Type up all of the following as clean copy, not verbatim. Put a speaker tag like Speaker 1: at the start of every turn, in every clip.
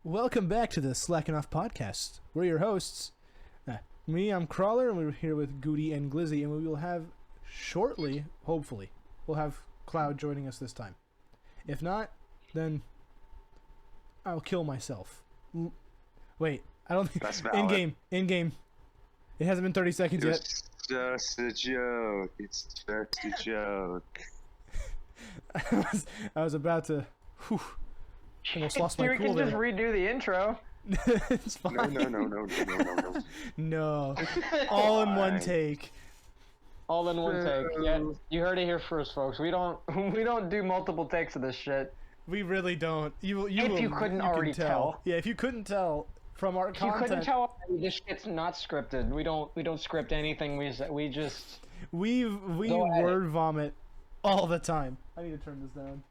Speaker 1: Welcome back to the Slackin podcast. We're your hosts. I'm Crawler, and we're here with Goody and Glizzy, and we will have shortly, hopefully, we'll have Cloud joining us this time. If not, then I'll kill myself. Wait, I don't think...
Speaker 2: That's valid.
Speaker 1: In-game. It hasn't been 30 seconds yet.
Speaker 2: It's just a joke. It's just a joke.
Speaker 1: I was about to... Almost lost my
Speaker 3: We
Speaker 1: cool
Speaker 3: can just
Speaker 1: there.
Speaker 3: redo the intro.
Speaker 1: It's fine.
Speaker 2: No.
Speaker 1: No. All in one take.
Speaker 3: All in one take. Yeah, you heard it here first, folks. We don't do multiple takes of this shit.
Speaker 1: We really don't. You
Speaker 3: couldn't already tell.
Speaker 1: Yeah, if you couldn't tell from our
Speaker 3: If you
Speaker 1: content.
Speaker 3: couldn't tell, this shit's not scripted. We don't script anything. We just
Speaker 1: We
Speaker 3: Go ahead.
Speaker 1: word vomit all the time. I need to turn this down.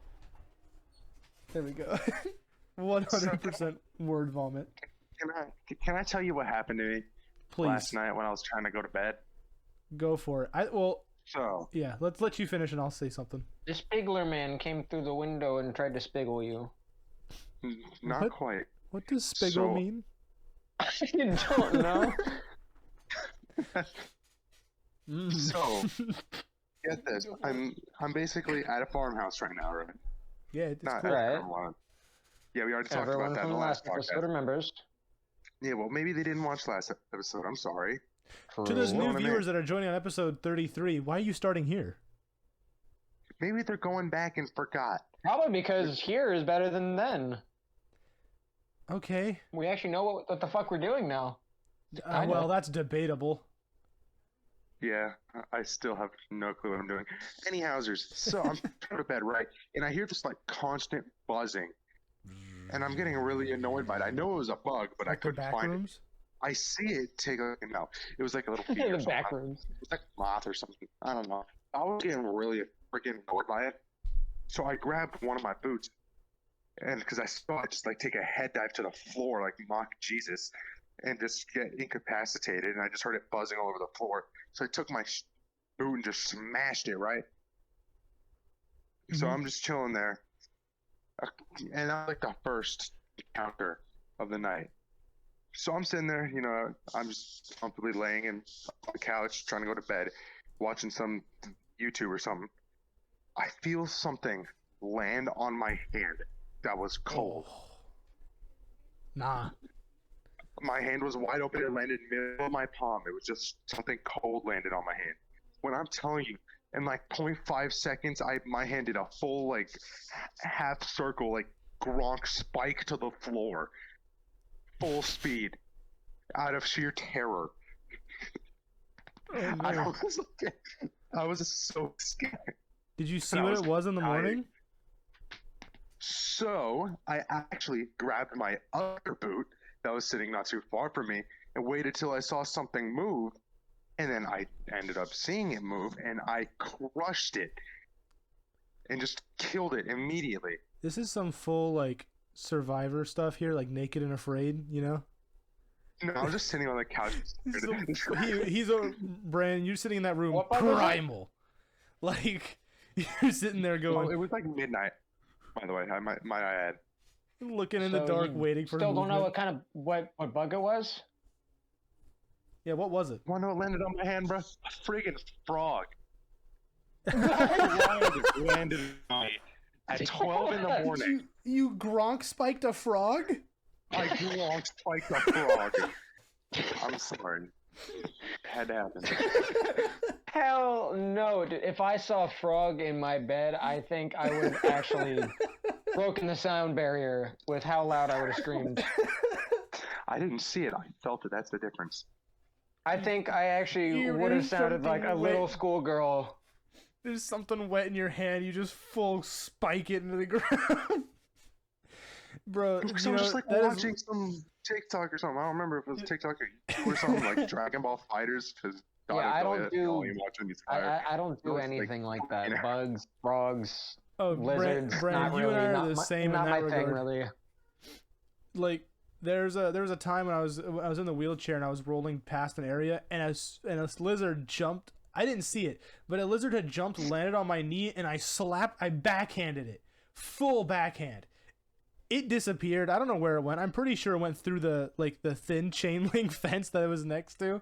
Speaker 1: There we go. 100% word vomit.
Speaker 2: Can I tell you what happened to me
Speaker 1: Please.
Speaker 2: last night when I was trying to go to bed?
Speaker 1: Go for it.
Speaker 2: So,
Speaker 1: Yeah, let's let you finish and I'll say something.
Speaker 3: the Spigler man came through the window and tried to spiggle you.
Speaker 2: not
Speaker 1: What?
Speaker 2: quite.
Speaker 1: What does spiggle
Speaker 2: So-
Speaker 1: mean?
Speaker 3: You don't know.
Speaker 2: So, get this. I'm basically at a farmhouse right now, right?
Speaker 1: Yeah, it's
Speaker 2: Not
Speaker 1: cool.
Speaker 3: Right.
Speaker 2: everyone. Yeah, we already talked
Speaker 3: Everyone
Speaker 2: about that in
Speaker 3: from
Speaker 2: the
Speaker 3: the
Speaker 2: last
Speaker 3: last episode
Speaker 2: podcast.
Speaker 3: remembers.
Speaker 2: Yeah, well, maybe they didn't watch last episode. I'm sorry.
Speaker 1: To those
Speaker 2: Well,
Speaker 1: new
Speaker 2: I mean-
Speaker 1: viewers that are joining on episode 33, why are you starting here?
Speaker 2: Maybe they're going back and forgot.
Speaker 3: Probably because here is better than then.
Speaker 1: Okay.
Speaker 3: We actually know what the fuck we're doing now. Kinda.
Speaker 1: Well, that's debatable.
Speaker 2: Yeah, I still have no clue what I'm doing. Anyhowsers, so I'm going to bed, right? And I hear this like constant buzzing. And I'm getting really annoyed by it. I know it was a bug, but I
Speaker 1: Like the
Speaker 2: couldn't
Speaker 1: back
Speaker 2: find it.
Speaker 1: rooms?
Speaker 2: I see it take a no. It was like a little bee
Speaker 3: In
Speaker 2: or
Speaker 3: the back
Speaker 2: something.
Speaker 3: rooms.
Speaker 2: It was like a moth or something. I don't know. I was getting really freaking annoyed by it. So I grabbed one of my boots. And because I saw it just like take a head dive to the floor like mock Jesus and just get incapacitated. And I just heard it buzzing all over the floor. So I took my boot and just smashed it, right? So
Speaker 1: Mhm.
Speaker 2: I'm just chilling there. And I'm like the first encounter of the night. So I'm sitting there, I'm just comfortably laying on the couch trying to go to bed, watching some YouTube or something. I feel something land on my hand that was cold.
Speaker 1: Nah.
Speaker 2: My hand was wide open. It landed in the middle of my palm. It was just something cold landed on my hand. When I'm telling you, in like 0.5 seconds, my hand did a full like half circle, like Gronk spike to the floor, full speed, out of sheer terror.
Speaker 1: Oh, no.
Speaker 2: I was so scared.
Speaker 1: Did you see
Speaker 2: I
Speaker 1: what
Speaker 2: was
Speaker 1: it was in the
Speaker 2: dying.
Speaker 1: morning?
Speaker 2: So I actually grabbed my other boot that was sitting not too far from me and waited till I saw something move. And then I ended up seeing it move and I crushed it and just killed it immediately.
Speaker 1: This is some full, like, Survivor stuff here, like Naked and Afraid, you know?
Speaker 2: No, I was just sitting on the couch.
Speaker 1: He's a Brandon. You're sitting in that room,
Speaker 3: What part was it?
Speaker 1: primal. Like you're sitting there
Speaker 2: Well,
Speaker 1: going,
Speaker 2: it was like midnight, by the way. I might add.
Speaker 1: looking in the
Speaker 3: So
Speaker 1: dark,
Speaker 3: you
Speaker 1: waiting for.
Speaker 3: Still don't know
Speaker 1: movement.
Speaker 3: what bug it was.
Speaker 1: Yeah, what was it?
Speaker 2: Wanna know what landed on my hand, bro? A friggin' frog. landed on me at 12 in the morning.
Speaker 1: You Gronk spiked a frog?
Speaker 2: I Gronk spiked a frog. I'm sorry. It had to happen.
Speaker 3: Hell no, dude. If I saw a frog in my bed, I think I would have actually broken the sound barrier with how loud I would have screamed.
Speaker 2: I didn't see it. I felt it. That's the difference.
Speaker 3: I think I actually
Speaker 1: You
Speaker 3: would have
Speaker 1: really
Speaker 3: sounded like a
Speaker 1: something
Speaker 3: little
Speaker 1: wet.
Speaker 3: schoolgirl.
Speaker 1: There's something wet in your hand. You just full spike it into the ground, bro.
Speaker 2: So
Speaker 1: you
Speaker 2: I'm
Speaker 1: know,
Speaker 2: just like
Speaker 1: that is-
Speaker 2: watching some TikTok or something. I don't remember if it was TikTok or YouTube or something like Dragon Ball Fighters. Because
Speaker 3: I don't do-
Speaker 2: watching these fire.
Speaker 3: I don't do
Speaker 2: It was like-
Speaker 3: anything like that.
Speaker 2: Yeah.
Speaker 3: Bugs, frogs,
Speaker 1: Oh,
Speaker 3: lizards.
Speaker 1: Brandon,
Speaker 3: not
Speaker 1: you
Speaker 3: really.
Speaker 1: and I are
Speaker 3: not
Speaker 1: the
Speaker 3: my,
Speaker 1: same
Speaker 3: not
Speaker 1: in that
Speaker 3: my
Speaker 1: regard.
Speaker 3: thing, really.
Speaker 1: Like there was a time when I was in the wheelchair and I was rolling past an area and a lizard jumped. I didn't see it, but a lizard had jumped, landed on my knee, and I backhanded it, full backhand, it disappeared. I don't know where it went. I'm pretty sure it went through the thin chain link fence that I was next to,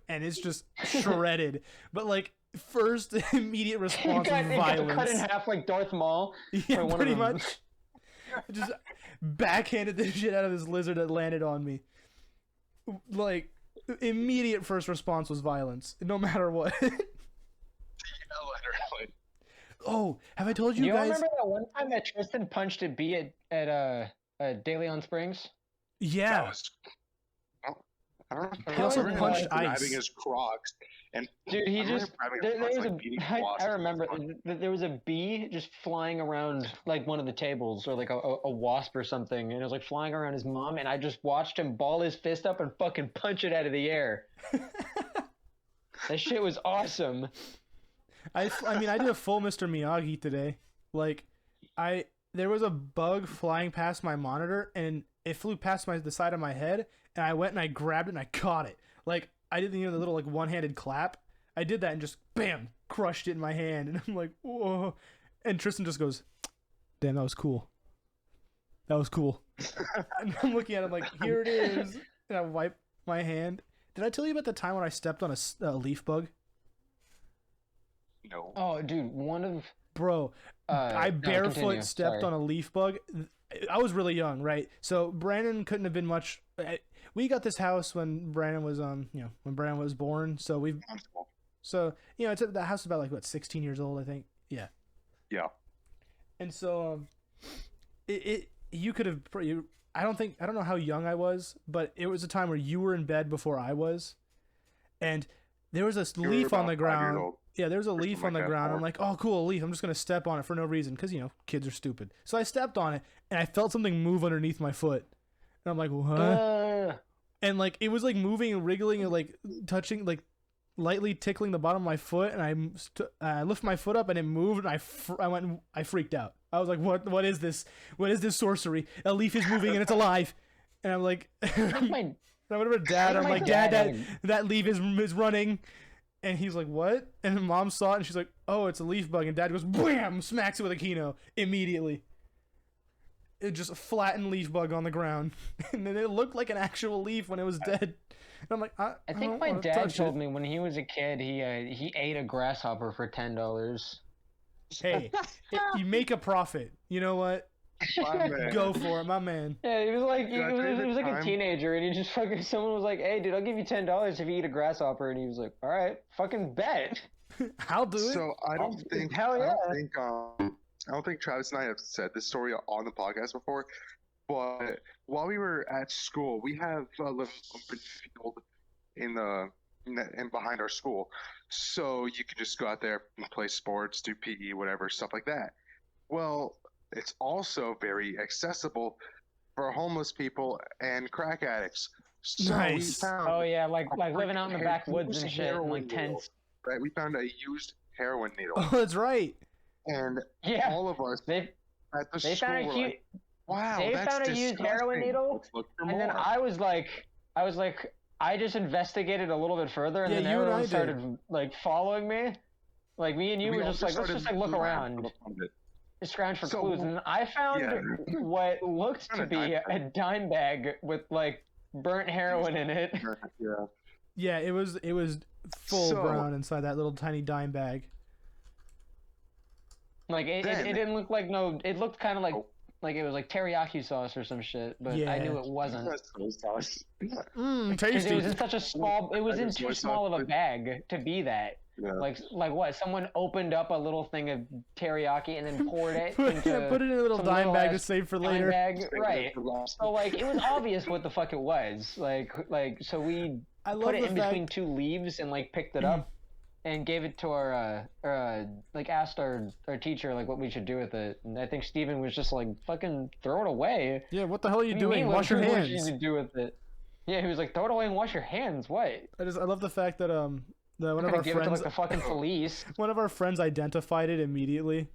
Speaker 1: and it's just shredded. But like first immediate response was
Speaker 3: It got
Speaker 1: violence.
Speaker 3: cut in half like Darth Maul.
Speaker 1: Yeah,
Speaker 3: one
Speaker 1: pretty
Speaker 3: of them.
Speaker 1: much. I just backhanded the shit out of this lizard that landed on me. Like immediate first response was violence, no matter what.
Speaker 2: Yeah, literally.
Speaker 1: Oh, have I told you
Speaker 3: You
Speaker 1: guys?
Speaker 3: remember that one time that Tristan punched a bee at De Leon Springs?
Speaker 1: Yeah.
Speaker 2: That was, I don't know.
Speaker 1: He also
Speaker 2: I remember
Speaker 1: punched
Speaker 2: him
Speaker 1: ice.
Speaker 2: having his Crocs, and
Speaker 3: Dude, he
Speaker 2: I remember
Speaker 3: just
Speaker 2: grabbing
Speaker 3: there,
Speaker 2: his Crocs,
Speaker 3: there was
Speaker 2: like, beating
Speaker 3: a I
Speaker 2: wasps.
Speaker 3: remember there was a bee just flying around like one of the tables or like a wasp or something, and it was like flying around his mom, and I just watched him ball his fist up and fucking punch it out of the air. That shit was awesome.
Speaker 1: I mean, I did a full Mr. Miyagi today. Like, there was a bug flying past my monitor, and it flew past the side of my head, and I went and I grabbed it and I caught it. Like, I did the little like one-handed clap. I did that and just bam, crushed it in my hand, and I'm like, whoa. And Tristan just goes, "Damn, that was cool. That was cool." And I'm looking at him like, "Here it is," and I wipe my hand. Did I tell you about the time when I stepped on a leaf bug?
Speaker 2: No.
Speaker 3: Oh, dude, one of
Speaker 1: Bro, I
Speaker 3: no,
Speaker 1: barefoot
Speaker 3: continue.
Speaker 1: stepped
Speaker 3: Sorry.
Speaker 1: on a leaf bug. I was really young, right? So Brandon couldn't have been much. We got this house when Brandon was when Brandon was born. So the house is about like what 16 years old, I think. Yeah.
Speaker 2: Yeah.
Speaker 1: And so you could have. I don't know how young I was, but it was a time where you were in bed before I was, and there was a
Speaker 2: You were
Speaker 1: leaf on
Speaker 2: about
Speaker 1: the
Speaker 2: 5 years
Speaker 1: ground.
Speaker 2: old.
Speaker 1: Yeah, there's a
Speaker 2: Or
Speaker 1: leaf
Speaker 2: something
Speaker 1: on the
Speaker 2: like that,
Speaker 1: ground.
Speaker 2: or-
Speaker 1: I'm like, oh, cool, a leaf. I'm just going to step on it for no reason because, kids are stupid. So I stepped on it, and I felt something move underneath my foot. And I'm like, what? And, like, it was, like, moving and wriggling and, like, touching, like, lightly tickling the bottom of my foot. And I lift my foot up, and it moved, and I freaked out. I was like, what is this? What is this sorcery? A leaf is moving, and it's alive. And I'm like...
Speaker 3: my
Speaker 1: I went over to Dad. I'm
Speaker 3: my
Speaker 1: like,
Speaker 3: dad,
Speaker 1: Dad, that leaf is running. And he's like, what? And then Mom saw it, and she's like, oh, it's a leaf bug. And Dad goes, bam, smacks it with a kino immediately. It just a flattened leaf bug on the ground. And then it looked like an actual leaf when it was dead. And I'm like, I
Speaker 3: think
Speaker 1: don't
Speaker 3: my
Speaker 1: wanna
Speaker 3: dad
Speaker 1: touch
Speaker 3: told
Speaker 1: it.
Speaker 3: me when he was a kid he ate a grasshopper for $10.
Speaker 1: Hey, you make a profit. You know what?
Speaker 2: My man.
Speaker 1: Go for it, my man.
Speaker 3: Yeah, he was like he
Speaker 2: Yeah,
Speaker 3: was,
Speaker 2: during
Speaker 3: he
Speaker 2: the
Speaker 3: was like a
Speaker 2: time-
Speaker 3: teenager, and he just fucking someone was like, "Hey, dude, I'll give you $10 if you eat a grasshopper," and he was like, "All right, fucking bet."
Speaker 1: I'll do it.
Speaker 2: So I don't think
Speaker 3: Hell yeah.
Speaker 2: I don't think Travis and I have said this story on the podcast before, but while we were at school, we have a little open field in behind our school, so you can just go out there and play sports, do PE, whatever, stuff like that. Well, it's also very accessible for homeless people and crack addicts. So
Speaker 1: Nice.
Speaker 2: we found
Speaker 3: Oh yeah, like living out in the
Speaker 2: freaking
Speaker 3: backwoods and
Speaker 2: used
Speaker 3: shit, and
Speaker 2: heroin
Speaker 3: like
Speaker 2: needle,
Speaker 3: tents.
Speaker 2: right? We found a used heroin needle,
Speaker 1: Oh, that's right.
Speaker 2: and
Speaker 3: Yeah,
Speaker 2: all of us
Speaker 3: they
Speaker 2: at the
Speaker 3: they
Speaker 2: school
Speaker 3: found a
Speaker 2: were
Speaker 3: huge.
Speaker 2: like, "Wow,
Speaker 3: they
Speaker 2: that's
Speaker 3: found a used heroin
Speaker 2: disgusting.
Speaker 3: needle,
Speaker 2: Let's look for
Speaker 3: And then
Speaker 2: more."
Speaker 3: I was like, I just investigated a little bit further, and
Speaker 1: Yeah,
Speaker 3: then
Speaker 1: you and I
Speaker 3: everyone
Speaker 1: did.
Speaker 3: started like following me. Like me and you
Speaker 2: We
Speaker 3: were
Speaker 2: all
Speaker 3: just like, let's
Speaker 2: started
Speaker 3: just like look
Speaker 2: looking
Speaker 3: around,
Speaker 2: around it.
Speaker 3: just scrounge for
Speaker 2: So,
Speaker 3: clues, and I found
Speaker 2: yeah.
Speaker 3: what looked to
Speaker 2: Found a
Speaker 3: be
Speaker 2: dime
Speaker 3: a dime bag with like burnt heroin in it.
Speaker 2: Yeah.
Speaker 1: Yeah, it was full
Speaker 2: So-
Speaker 1: brown inside that little tiny dime bag.
Speaker 3: Like it
Speaker 2: Then-
Speaker 3: didn't look like it looked kind of
Speaker 2: Oh.
Speaker 3: like it was like teriyaki sauce or some shit, but I
Speaker 1: Yeah.
Speaker 3: knew it wasn't.
Speaker 2: That's soy sauce.
Speaker 1: Mmm,
Speaker 3: 'Cause
Speaker 1: tasty.
Speaker 3: it was in such a small, it was
Speaker 2: I
Speaker 3: in
Speaker 2: just
Speaker 3: too
Speaker 2: soy
Speaker 3: small of a
Speaker 2: sauce.
Speaker 3: bag to be that.
Speaker 2: Yeah.
Speaker 3: Like what? Someone opened up a little thing of teriyaki and then poured it into
Speaker 1: Put it in a little
Speaker 3: some
Speaker 1: dime
Speaker 3: little
Speaker 1: bag to
Speaker 3: ass
Speaker 1: save for
Speaker 3: dime
Speaker 1: later.
Speaker 3: bag, right? So like it was obvious what the fuck it was. Like so we
Speaker 1: I love
Speaker 3: put it
Speaker 1: the
Speaker 3: in
Speaker 1: fact.
Speaker 3: between two leaves and like picked it up and gave it to our like asked our teacher like what we should do with it. And I think Steven was just like fucking throw it away.
Speaker 1: Yeah, what the hell are you
Speaker 3: What do you
Speaker 1: doing?
Speaker 3: mean,
Speaker 1: Wash your
Speaker 3: what
Speaker 1: hands.
Speaker 3: should you do with it? Yeah, he was like throw it away and wash your hands. What?
Speaker 1: I love the fact that that one
Speaker 3: I'm
Speaker 1: of
Speaker 3: gonna
Speaker 1: our
Speaker 3: give it to
Speaker 1: friends
Speaker 3: like the fucking police.
Speaker 1: one of our friends identified it immediately.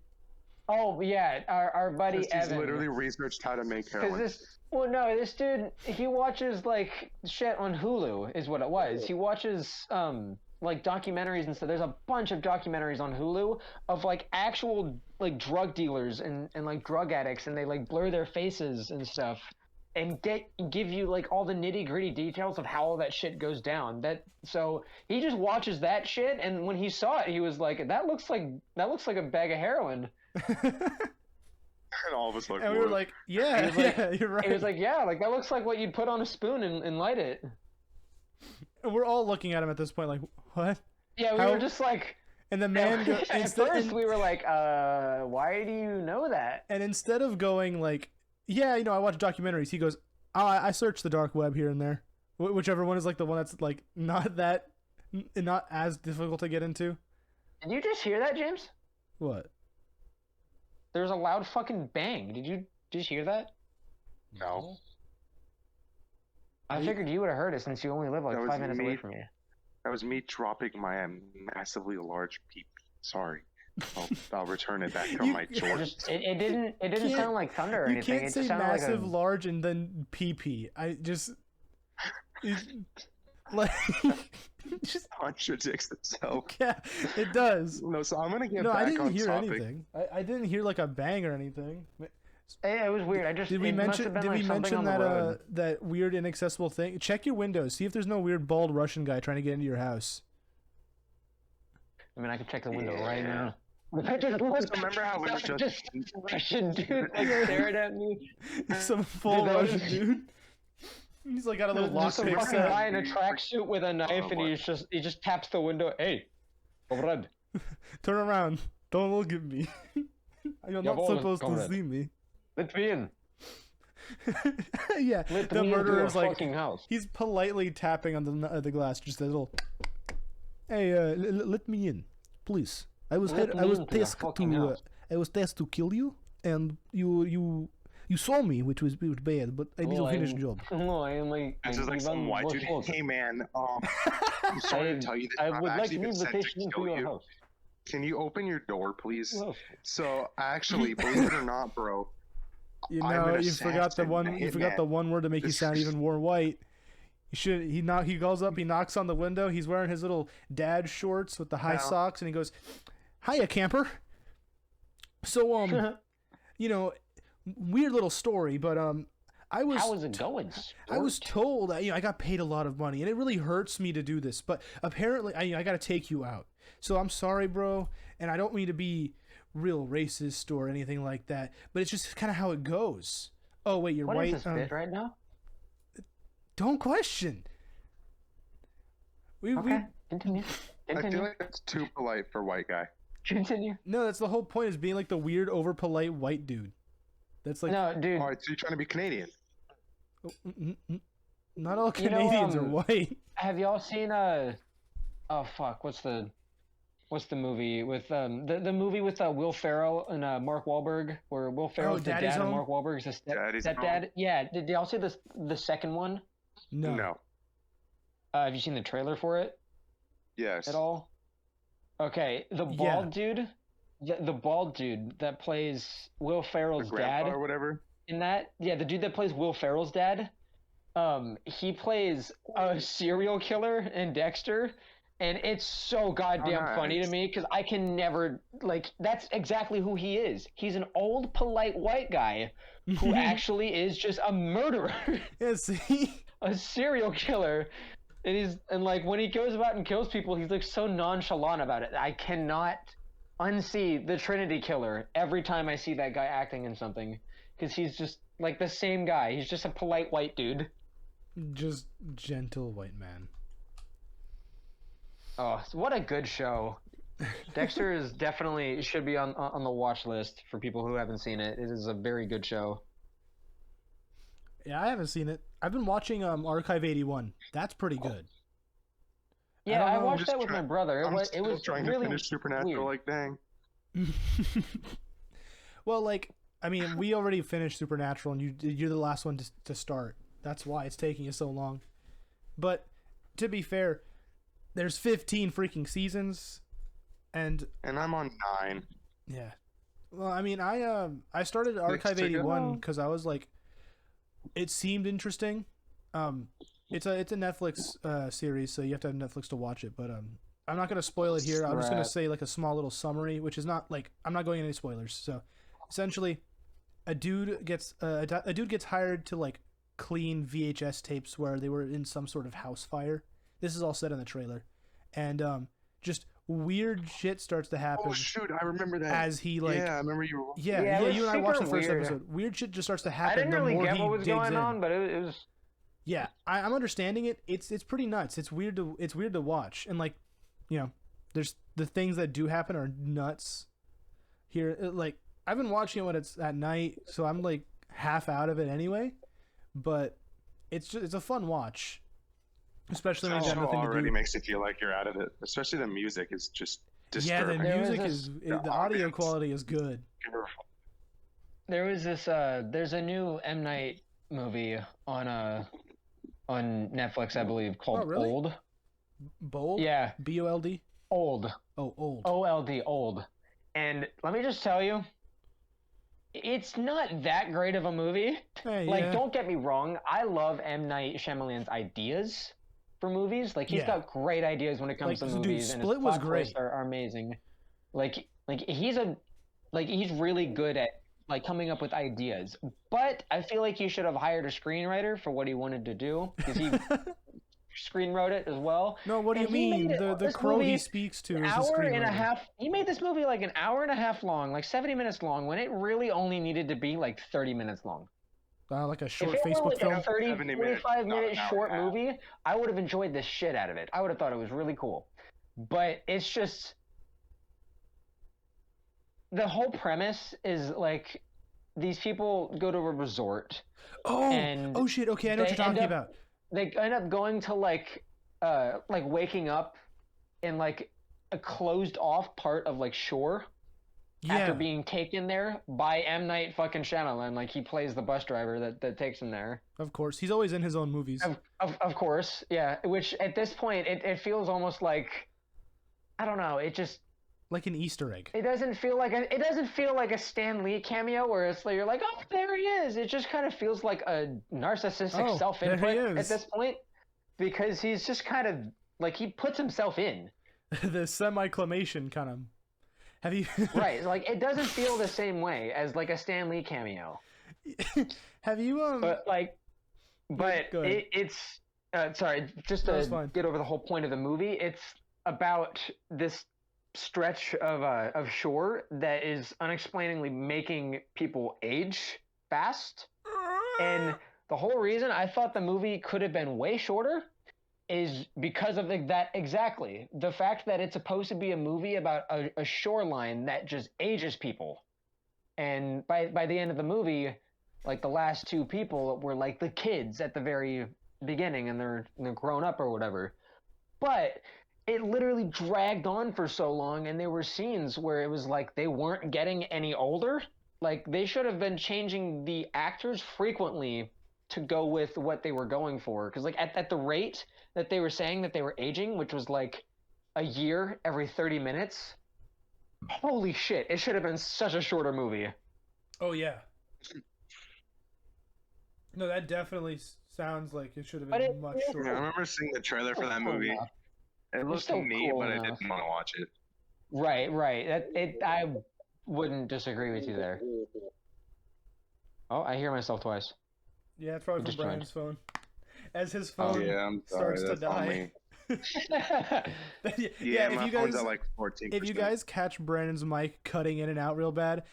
Speaker 3: Oh yeah, our buddy
Speaker 2: He's
Speaker 3: Evan.
Speaker 2: literally researched how to make
Speaker 3: Because
Speaker 2: heroin.
Speaker 3: this dude, he watches like shit on Hulu, is what it was. He watches like documentaries and stuff. There's a bunch of documentaries on Hulu of like actual like drug dealers and like drug addicts, and they like blur their faces and stuff and give you like all the nitty-gritty details of how all that shit goes down. So he just watches that shit, and when he saw it, he was like, that looks like a bag of heroin.
Speaker 2: And all of us looked.
Speaker 1: And we were like, yeah, yeah, you're right.
Speaker 3: He was like, yeah, like that looks like what you'd put on a spoon and light it.
Speaker 1: And we're all looking at him at this point like, what?
Speaker 3: Yeah, we were just like...
Speaker 1: And the man goes...
Speaker 3: At first, we were like, why do you know that?
Speaker 1: And instead of going like, yeah, I watch documentaries, he goes, oh, I search the dark web here and there. Whichever one is like the one that's like not as difficult to get into.
Speaker 3: Did you just hear that, James?
Speaker 1: What?
Speaker 3: There was a loud fucking bang. Did you hear that?
Speaker 2: No.
Speaker 3: I figured you would have heard it since you only live like 5 minutes away from you.
Speaker 2: That was me dropping my massively large peep. Sorry. I'll return it back to my Jordan.
Speaker 3: It didn't sound like thunder or anything.
Speaker 1: You can't say massive, large, and then pee. I just... like...
Speaker 2: just contradicts itself.
Speaker 1: Yeah, it does.
Speaker 2: No, so I'm gonna get
Speaker 1: back on topic.
Speaker 2: I didn't
Speaker 1: hear anything. I didn't hear like a bang or anything.
Speaker 3: It was weird.
Speaker 1: Did we mention that that weird inaccessible thing? Check your windows. See if there's no weird bald Russian guy trying to get into your house.
Speaker 3: I mean, I could check the window right now.
Speaker 2: Remember how we were just
Speaker 3: Russian dude like stared at me?
Speaker 1: Some full Russian dude. He's like got a little lock
Speaker 3: some fucking guy in a tracksuit with a knife, and he just taps the window. Hey, comrade.
Speaker 1: Turn around. Don't look at me. You're not supposed to see me.
Speaker 3: Let me in.
Speaker 1: Yeah, the murderer's like
Speaker 3: house.
Speaker 1: He's politely tapping on the glass, just a little. Hey, let me in, please. I was tasked to kill you, and you saw me, which was bad, but I need to finish the job.
Speaker 3: No, I am like.
Speaker 2: This is like some white dude. Hey man, I'm sorry to tell you that
Speaker 3: I would like an invitation into your house.
Speaker 2: Can you open your door, please? Well, so actually, believe it or not, bro.
Speaker 1: You forgot the one. You forgot the one word to make you sound even more white. You should. He goes up. He knocks on the window. He's wearing his little dad shorts with the high socks, and he goes, "Hiya, camper." So weird little story, but how
Speaker 3: is it going?
Speaker 1: I was told I got paid a lot of money, and it really hurts me to do this, but apparently I got to take you out. So I'm sorry, bro, and I don't mean to be real racist or anything like that, but it's just kind of how it goes. Oh wait, you're white.
Speaker 3: What is this bit right now?
Speaker 1: Don't question.
Speaker 3: Continue.
Speaker 2: I feel like that's too polite for white guy.
Speaker 3: Continue.
Speaker 1: No, that's the whole point, is being like the weird, over polite white dude. That's like,
Speaker 3: no, dude.
Speaker 2: All right, so you're trying to be Canadian?
Speaker 1: Not all Canadians are white.
Speaker 3: Have y'all seen oh fuck, what's the movie with the movie with Will Ferrell and Mark Wahlberg, where Will Ferrell's the dad and Mark Wahlberg's the stepdad? Yeah. Did y'all see the second one?
Speaker 2: No.
Speaker 3: Have you seen the trailer for it?
Speaker 2: Yes.
Speaker 3: At all? Okay, the bald dude that plays Will Ferrell's dad
Speaker 2: or whatever.
Speaker 3: In that, the dude that plays Will Ferrell's dad, he plays a serial killer in Dexter, and it's so goddamn funny to me because I can never that's exactly who he is. He's an old, polite white guy who actually is just a murderer.
Speaker 1: Yeah, see?
Speaker 3: A serial killer. And when he goes about and kills people, he's like so nonchalant about it. I cannot unsee the Trinity Killer every time I see that guy acting in something, because he's just like the same guy. He's just a polite white dude.
Speaker 1: Just gentle white man.
Speaker 3: Oh, what a good show. Dexter is definitely should be on the watch list for people who haven't seen it. It is a very good show.
Speaker 1: Yeah, I haven't seen it. I've been watching Archive 81. That's pretty good.
Speaker 3: Yeah, I watched that with my brother. It was
Speaker 2: trying
Speaker 3: really
Speaker 2: to finish Supernatural.
Speaker 3: weird.
Speaker 2: Dang.
Speaker 1: Well, we already finished Supernatural, and you're the last one to start. That's why it's taking you so long. But to be fair, there's 15 freaking seasons, and
Speaker 2: I'm on 9.
Speaker 1: Yeah. Well, I started Archive 81 because I was like, it seemed interesting. It's a Netflix series, so you have to have Netflix to watch it. But I'm not gonna spoil it here. I'm just gonna
Speaker 3: Right.
Speaker 1: say like a small little summary, which is not like I'm not going into any spoilers. So, essentially, a dude gets hired to like clean VHS tapes where they were in some sort of house fire. This is all said in the trailer, and just weird shit starts to happen
Speaker 2: Oh shoot, I remember that.
Speaker 1: as he like
Speaker 2: Yeah, I remember you.
Speaker 3: Yeah, it was
Speaker 1: you and I watched the
Speaker 3: super
Speaker 1: first
Speaker 3: weird.
Speaker 1: episode. Weird shit just starts to
Speaker 3: I
Speaker 1: happen
Speaker 3: didn't
Speaker 1: the
Speaker 3: really
Speaker 1: more
Speaker 3: get
Speaker 1: he
Speaker 3: what was
Speaker 1: digs
Speaker 3: going
Speaker 1: in.
Speaker 3: on, but it was.
Speaker 1: Yeah, I'm understanding it. It's pretty nuts. It's weird to watch, and like, you know, there's the things that do happen are nuts. Here, like I've been watching it when it's at night, so I'm like half out of it anyway. But it's a fun watch, especially when
Speaker 2: The
Speaker 1: you got
Speaker 2: show
Speaker 1: nothing to
Speaker 2: already
Speaker 1: do.
Speaker 2: makes you feel like you're out of it. Especially the music is just
Speaker 1: Yeah, the
Speaker 2: disturbing.
Speaker 3: There was
Speaker 1: music
Speaker 3: this-
Speaker 1: is
Speaker 2: the
Speaker 1: the audio
Speaker 2: ambience.
Speaker 1: quality is good.
Speaker 2: Beautiful.
Speaker 3: There was this. There's a new M Night movie on Netflix, I believe, called
Speaker 1: Oh, really?
Speaker 3: Old.
Speaker 1: Bold.
Speaker 3: Yeah,
Speaker 1: BOLD.
Speaker 3: Old.
Speaker 1: Oh, old.
Speaker 3: OLD, Old. And let me just tell you, it's not that great of a movie.
Speaker 1: Hey,
Speaker 3: Like,
Speaker 1: yeah.
Speaker 3: don't get me wrong, I love M Night Shyamalan's ideas for movies. Like, he's
Speaker 1: Yeah.
Speaker 3: got great ideas when it comes
Speaker 1: Like,
Speaker 3: to
Speaker 1: dude,
Speaker 3: movies, and
Speaker 1: Split
Speaker 3: his
Speaker 1: was
Speaker 3: plot twists
Speaker 1: great.
Speaker 3: are amazing. Like he's really good at like coming up with ideas. But I feel like he should have hired a screenwriter for what he wanted to do because he screenwrote it as well.
Speaker 1: No, what do you
Speaker 3: And he
Speaker 1: mean?
Speaker 3: made it-
Speaker 1: The
Speaker 3: this
Speaker 1: crow he
Speaker 3: movie
Speaker 1: speaks to
Speaker 3: An
Speaker 1: is the
Speaker 3: hour and a
Speaker 1: screenwriter.
Speaker 3: half. He made this movie like an hour and a half long, like 70 minutes long, when it really only needed to be like 30 minutes long.
Speaker 1: Like a short
Speaker 3: If it were
Speaker 1: Facebook
Speaker 3: like
Speaker 1: film.
Speaker 3: a 30,
Speaker 2: 70 minutes,
Speaker 3: 45
Speaker 2: not an
Speaker 3: minute
Speaker 2: hour
Speaker 3: short
Speaker 2: and a half.
Speaker 3: movie, I would have enjoyed the shit out of it. I would have thought it was really cool. But it's just the whole premise is like these people go to a resort.
Speaker 1: Oh,
Speaker 3: and
Speaker 1: oh shit. Okay, I know what
Speaker 3: they
Speaker 1: you're
Speaker 3: end
Speaker 1: talking
Speaker 3: up-
Speaker 1: about.
Speaker 3: They end up going to like waking up in like a closed off part of like shore
Speaker 1: Yeah,
Speaker 3: after being taken there by M. Night fucking Shyamalan. Like he plays the bus driver that takes him there.
Speaker 1: of course. He's always in his own movies.
Speaker 3: Of course, yeah. Which at this point it feels almost like I don't know. It just
Speaker 1: Like an Easter egg.
Speaker 3: it doesn't feel like a Stan Lee cameo where it's like you're like, oh, there he is. It just kind of feels like a narcissistic
Speaker 1: Oh,
Speaker 3: self-input
Speaker 1: there he
Speaker 3: at
Speaker 1: is.
Speaker 3: this point because he's just kind of like he puts himself in.
Speaker 1: The semi-clamation kind of. Have you?
Speaker 3: Right. Like it doesn't feel the same way as like a Stan Lee cameo.
Speaker 1: Have you
Speaker 3: But
Speaker 1: Go ahead.
Speaker 3: it's sorry, just
Speaker 1: No, it's
Speaker 3: to
Speaker 1: fine.
Speaker 3: get over the whole point of the movie. It's about this stretch of shore that is unexplainably making people age fast, and the whole reason I thought the movie could have been way shorter is because of that exactly the fact that it's supposed to be a movie about a shoreline that just ages people, and by the end of the movie, like the last two people were like the kids at the very beginning, and they're grown up or whatever, but it literally dragged on for so long, and there were scenes where it was like they weren't getting any older. Like they should have been changing the actors frequently to go with what they were going for, because like at the rate that they were saying that they were aging, which was like a year every 30 minutes, holy shit, it should have been such a shorter movie.
Speaker 1: Oh yeah. No, that definitely sounds like it should have
Speaker 3: But
Speaker 1: been
Speaker 3: it-
Speaker 1: much
Speaker 3: it-
Speaker 2: Yeah, I
Speaker 1: shorter.
Speaker 2: remember seeing the trailer for that
Speaker 3: Cool
Speaker 2: movie.
Speaker 3: enough.
Speaker 2: It looked
Speaker 3: still
Speaker 2: neat,
Speaker 3: cool
Speaker 2: but I
Speaker 3: enough.
Speaker 2: didn't want to watch it.
Speaker 3: Right. I wouldn't disagree with you there. Oh, I hear myself twice.
Speaker 1: Yeah, it's probably
Speaker 3: Just
Speaker 1: from
Speaker 3: joined.
Speaker 1: Brian's phone. As his
Speaker 2: Oh
Speaker 1: phone
Speaker 2: yeah, I'm sorry.
Speaker 1: starts to
Speaker 2: That's on
Speaker 1: die.
Speaker 2: me.
Speaker 1: yeah,
Speaker 2: Yeah,
Speaker 1: if
Speaker 2: my
Speaker 1: you
Speaker 2: phone's
Speaker 1: guys
Speaker 2: at like 14%.
Speaker 1: if you guys catch Brandon's mic cutting in and out real bad,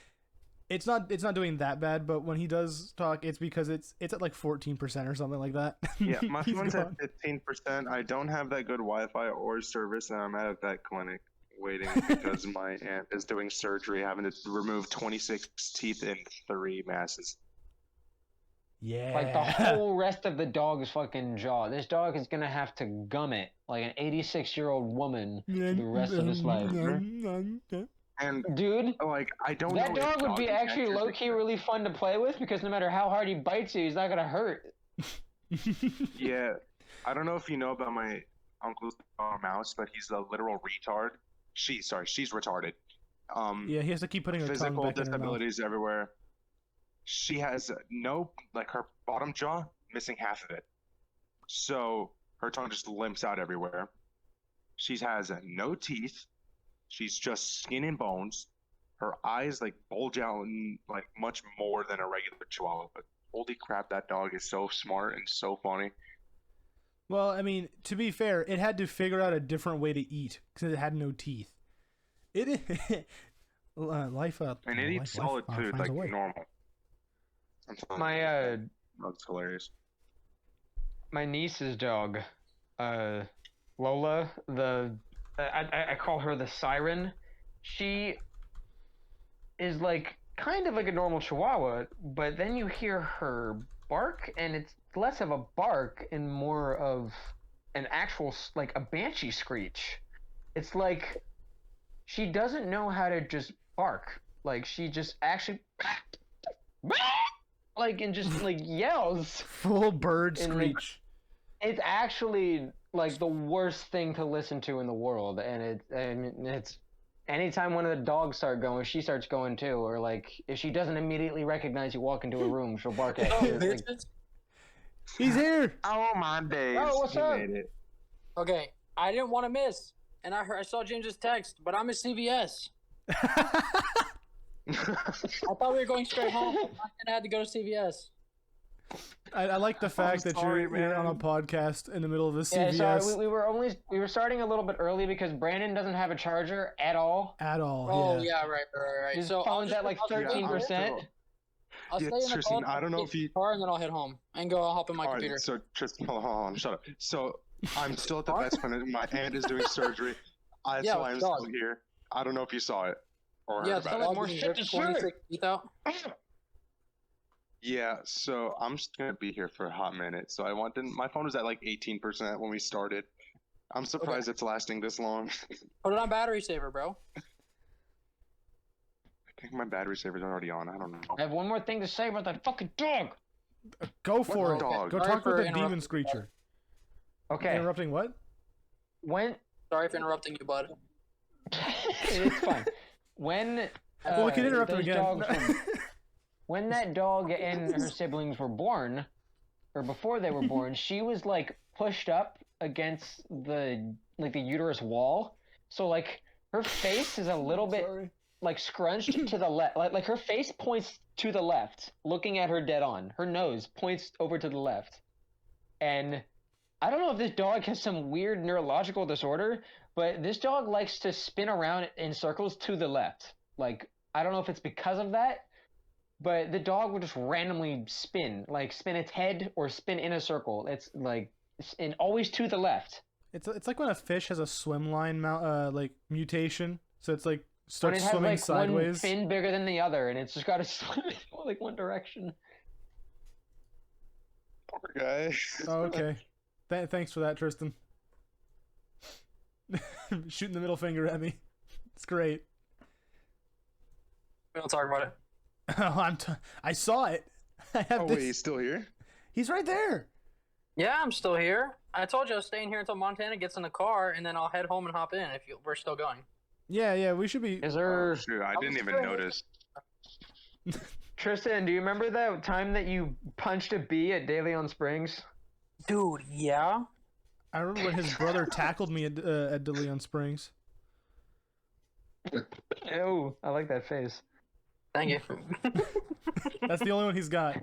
Speaker 1: it's not doing that bad, but when he does talk, it's because it's at like 14% or something like that.
Speaker 2: Yeah, my
Speaker 1: He's
Speaker 2: phone's
Speaker 1: gone.
Speaker 2: at 15%. I don't have that good Wi-Fi or service, and I'm at that clinic waiting because my aunt is doing surgery, having to remove 26 teeth and 3 masses.
Speaker 1: Yeah.
Speaker 3: Like the whole rest of the dog's fucking jaw. This dog is gonna have to gum it like an 86-year-old woman for the rest of his life.
Speaker 2: And
Speaker 3: Dude,
Speaker 2: like, I don't
Speaker 3: that
Speaker 2: know. if
Speaker 3: dog would be
Speaker 2: dog
Speaker 3: actually
Speaker 2: catchers
Speaker 3: low-key really fun to play with because no matter how hard he bites you, he's not gonna hurt.
Speaker 2: Yeah, I don't know if you know about my uncle's mouse, but he's a literal retard. She's retarded.
Speaker 1: Yeah, he has to keep putting her tongue
Speaker 2: Physical
Speaker 1: back in her mouth.
Speaker 2: disabilities everywhere. She has her bottom jaw missing half of it, so her tongue just limps out everywhere. She has no teeth. She's just skin and bones. Her eyes like bulge out like much more than a regular Chihuahua. But holy crap, that dog is so smart and so funny.
Speaker 1: Well, I mean, to be fair, it had to figure out a different way to eat because it had no teeth. It life up.
Speaker 2: And it eats solid food like normal.
Speaker 3: My
Speaker 2: That's hilarious.
Speaker 3: my niece's dog, Lola, I call her the siren. She is like kind of like a normal Chihuahua, but then you hear her bark, and it's less of a bark and more of an actual like a banshee screech. It's like she doesn't know how to just bark. Like she just actually like and just like yells.
Speaker 1: Full bird
Speaker 3: And,
Speaker 1: screech.
Speaker 3: It's actually like the worst thing to listen to in the world, and it's anytime one of the dogs she starts going too, or like if she doesn't immediately recognize you walk into a room, she'll bark at you. Like,
Speaker 1: He's here.
Speaker 2: Oh my days!
Speaker 3: Oh, what's
Speaker 2: You
Speaker 3: up?
Speaker 2: made it.
Speaker 4: Okay, I didn't want to miss, and I saw James's text, but I'm at CVS. I thought we were going straight home, and I had to go to CVS.
Speaker 1: I like the fact that
Speaker 2: sorry,
Speaker 1: you're on a
Speaker 2: man.
Speaker 1: podcast in the middle of a
Speaker 3: yeah,
Speaker 1: CVS
Speaker 3: sorry, we were starting a little bit early because Brandon doesn't have a charger at all.
Speaker 1: at all.
Speaker 4: Oh
Speaker 1: yeah.
Speaker 4: yeah, right.
Speaker 3: His
Speaker 4: So
Speaker 3: phone's at like
Speaker 4: I'll stay
Speaker 3: 13%.
Speaker 4: I'll
Speaker 2: Yeah,
Speaker 4: stay in the
Speaker 2: Tristan,
Speaker 4: car,
Speaker 2: I don't know if you-
Speaker 4: car, and then I'll head home and go. I'll hop in my
Speaker 2: All
Speaker 4: computer.
Speaker 2: right, so Tristan, hold on, shut up. So I'm still at the vet clinic. My aunt is doing surgery. That's
Speaker 4: Yeah,
Speaker 2: why I'm
Speaker 4: dog.
Speaker 2: still here. I don't know if you saw it or
Speaker 4: Yeah,
Speaker 2: heard
Speaker 4: it's
Speaker 2: about
Speaker 4: not
Speaker 2: it.
Speaker 4: like
Speaker 3: More
Speaker 4: we can
Speaker 3: shit
Speaker 4: rip
Speaker 3: to say.
Speaker 4: 26 teeth out.
Speaker 2: Yeah, so I'm just gonna be here for a hot minute. So my phone was at like 18% when we started. I'm surprised it's lasting this long.
Speaker 4: Put it on battery saver, bro.
Speaker 2: I think my battery saver's already on. I don't know.
Speaker 3: I have one more thing to say about that fucking dog.
Speaker 1: Go for it.
Speaker 2: dog?
Speaker 1: Go
Speaker 4: Sorry
Speaker 1: talk with
Speaker 4: for
Speaker 1: the demon
Speaker 4: interrupting.
Speaker 1: screecher.
Speaker 3: Okay,
Speaker 1: Interrupting what?
Speaker 3: when
Speaker 4: Sorry for interrupting you, bud.
Speaker 3: it's fine. When
Speaker 1: Well, we can interrupt him
Speaker 3: those
Speaker 1: again.
Speaker 3: dogs were- when that dog and her siblings were born, or before they were born, she was like pushed up against the uterus wall. So like her face is a little bit
Speaker 1: Sorry.
Speaker 3: like scrunched to the left. Like her face points to the left, looking at her dead on. Her nose points over to the left. And I don't know if this dog has some weird neurological disorder, but this dog likes to spin around in circles to the left. Like, I don't know if it's because of that, but the dog will just randomly spin its head or spin in a circle. It's like, and always to the left.
Speaker 1: It's like when a fish has a swim line like mutation, so it's like
Speaker 3: When
Speaker 1: starts
Speaker 3: it has
Speaker 1: swimming
Speaker 3: like
Speaker 1: sideways.
Speaker 3: one fin bigger than the other, and it's just got to swim in like one direction.
Speaker 2: Poor guy.
Speaker 1: Oh, okay. Thanks for that, Tristan. Shooting the middle finger at me. It's great.
Speaker 4: We don't talk about it.
Speaker 1: Oh, I saw it. I have
Speaker 2: Oh
Speaker 1: this.
Speaker 2: wait, he's still here?
Speaker 1: He's right there.
Speaker 4: Yeah, I'm still here. I told you I was staying here until Montana gets in the car, and then I'll head home and hop in if we're still going.
Speaker 1: Yeah, we should be.
Speaker 3: Is
Speaker 2: Oh,
Speaker 3: there
Speaker 2: shoot, I didn't even
Speaker 4: sure.
Speaker 2: notice.
Speaker 3: Tristan? Do you remember that time that you punched a bee at De Leon Springs?
Speaker 4: Dude, yeah.
Speaker 1: I remember when his brother tackled me at De Leon Springs.
Speaker 3: Oh, I like that face.
Speaker 4: Thank you.
Speaker 1: That's the only one he's got.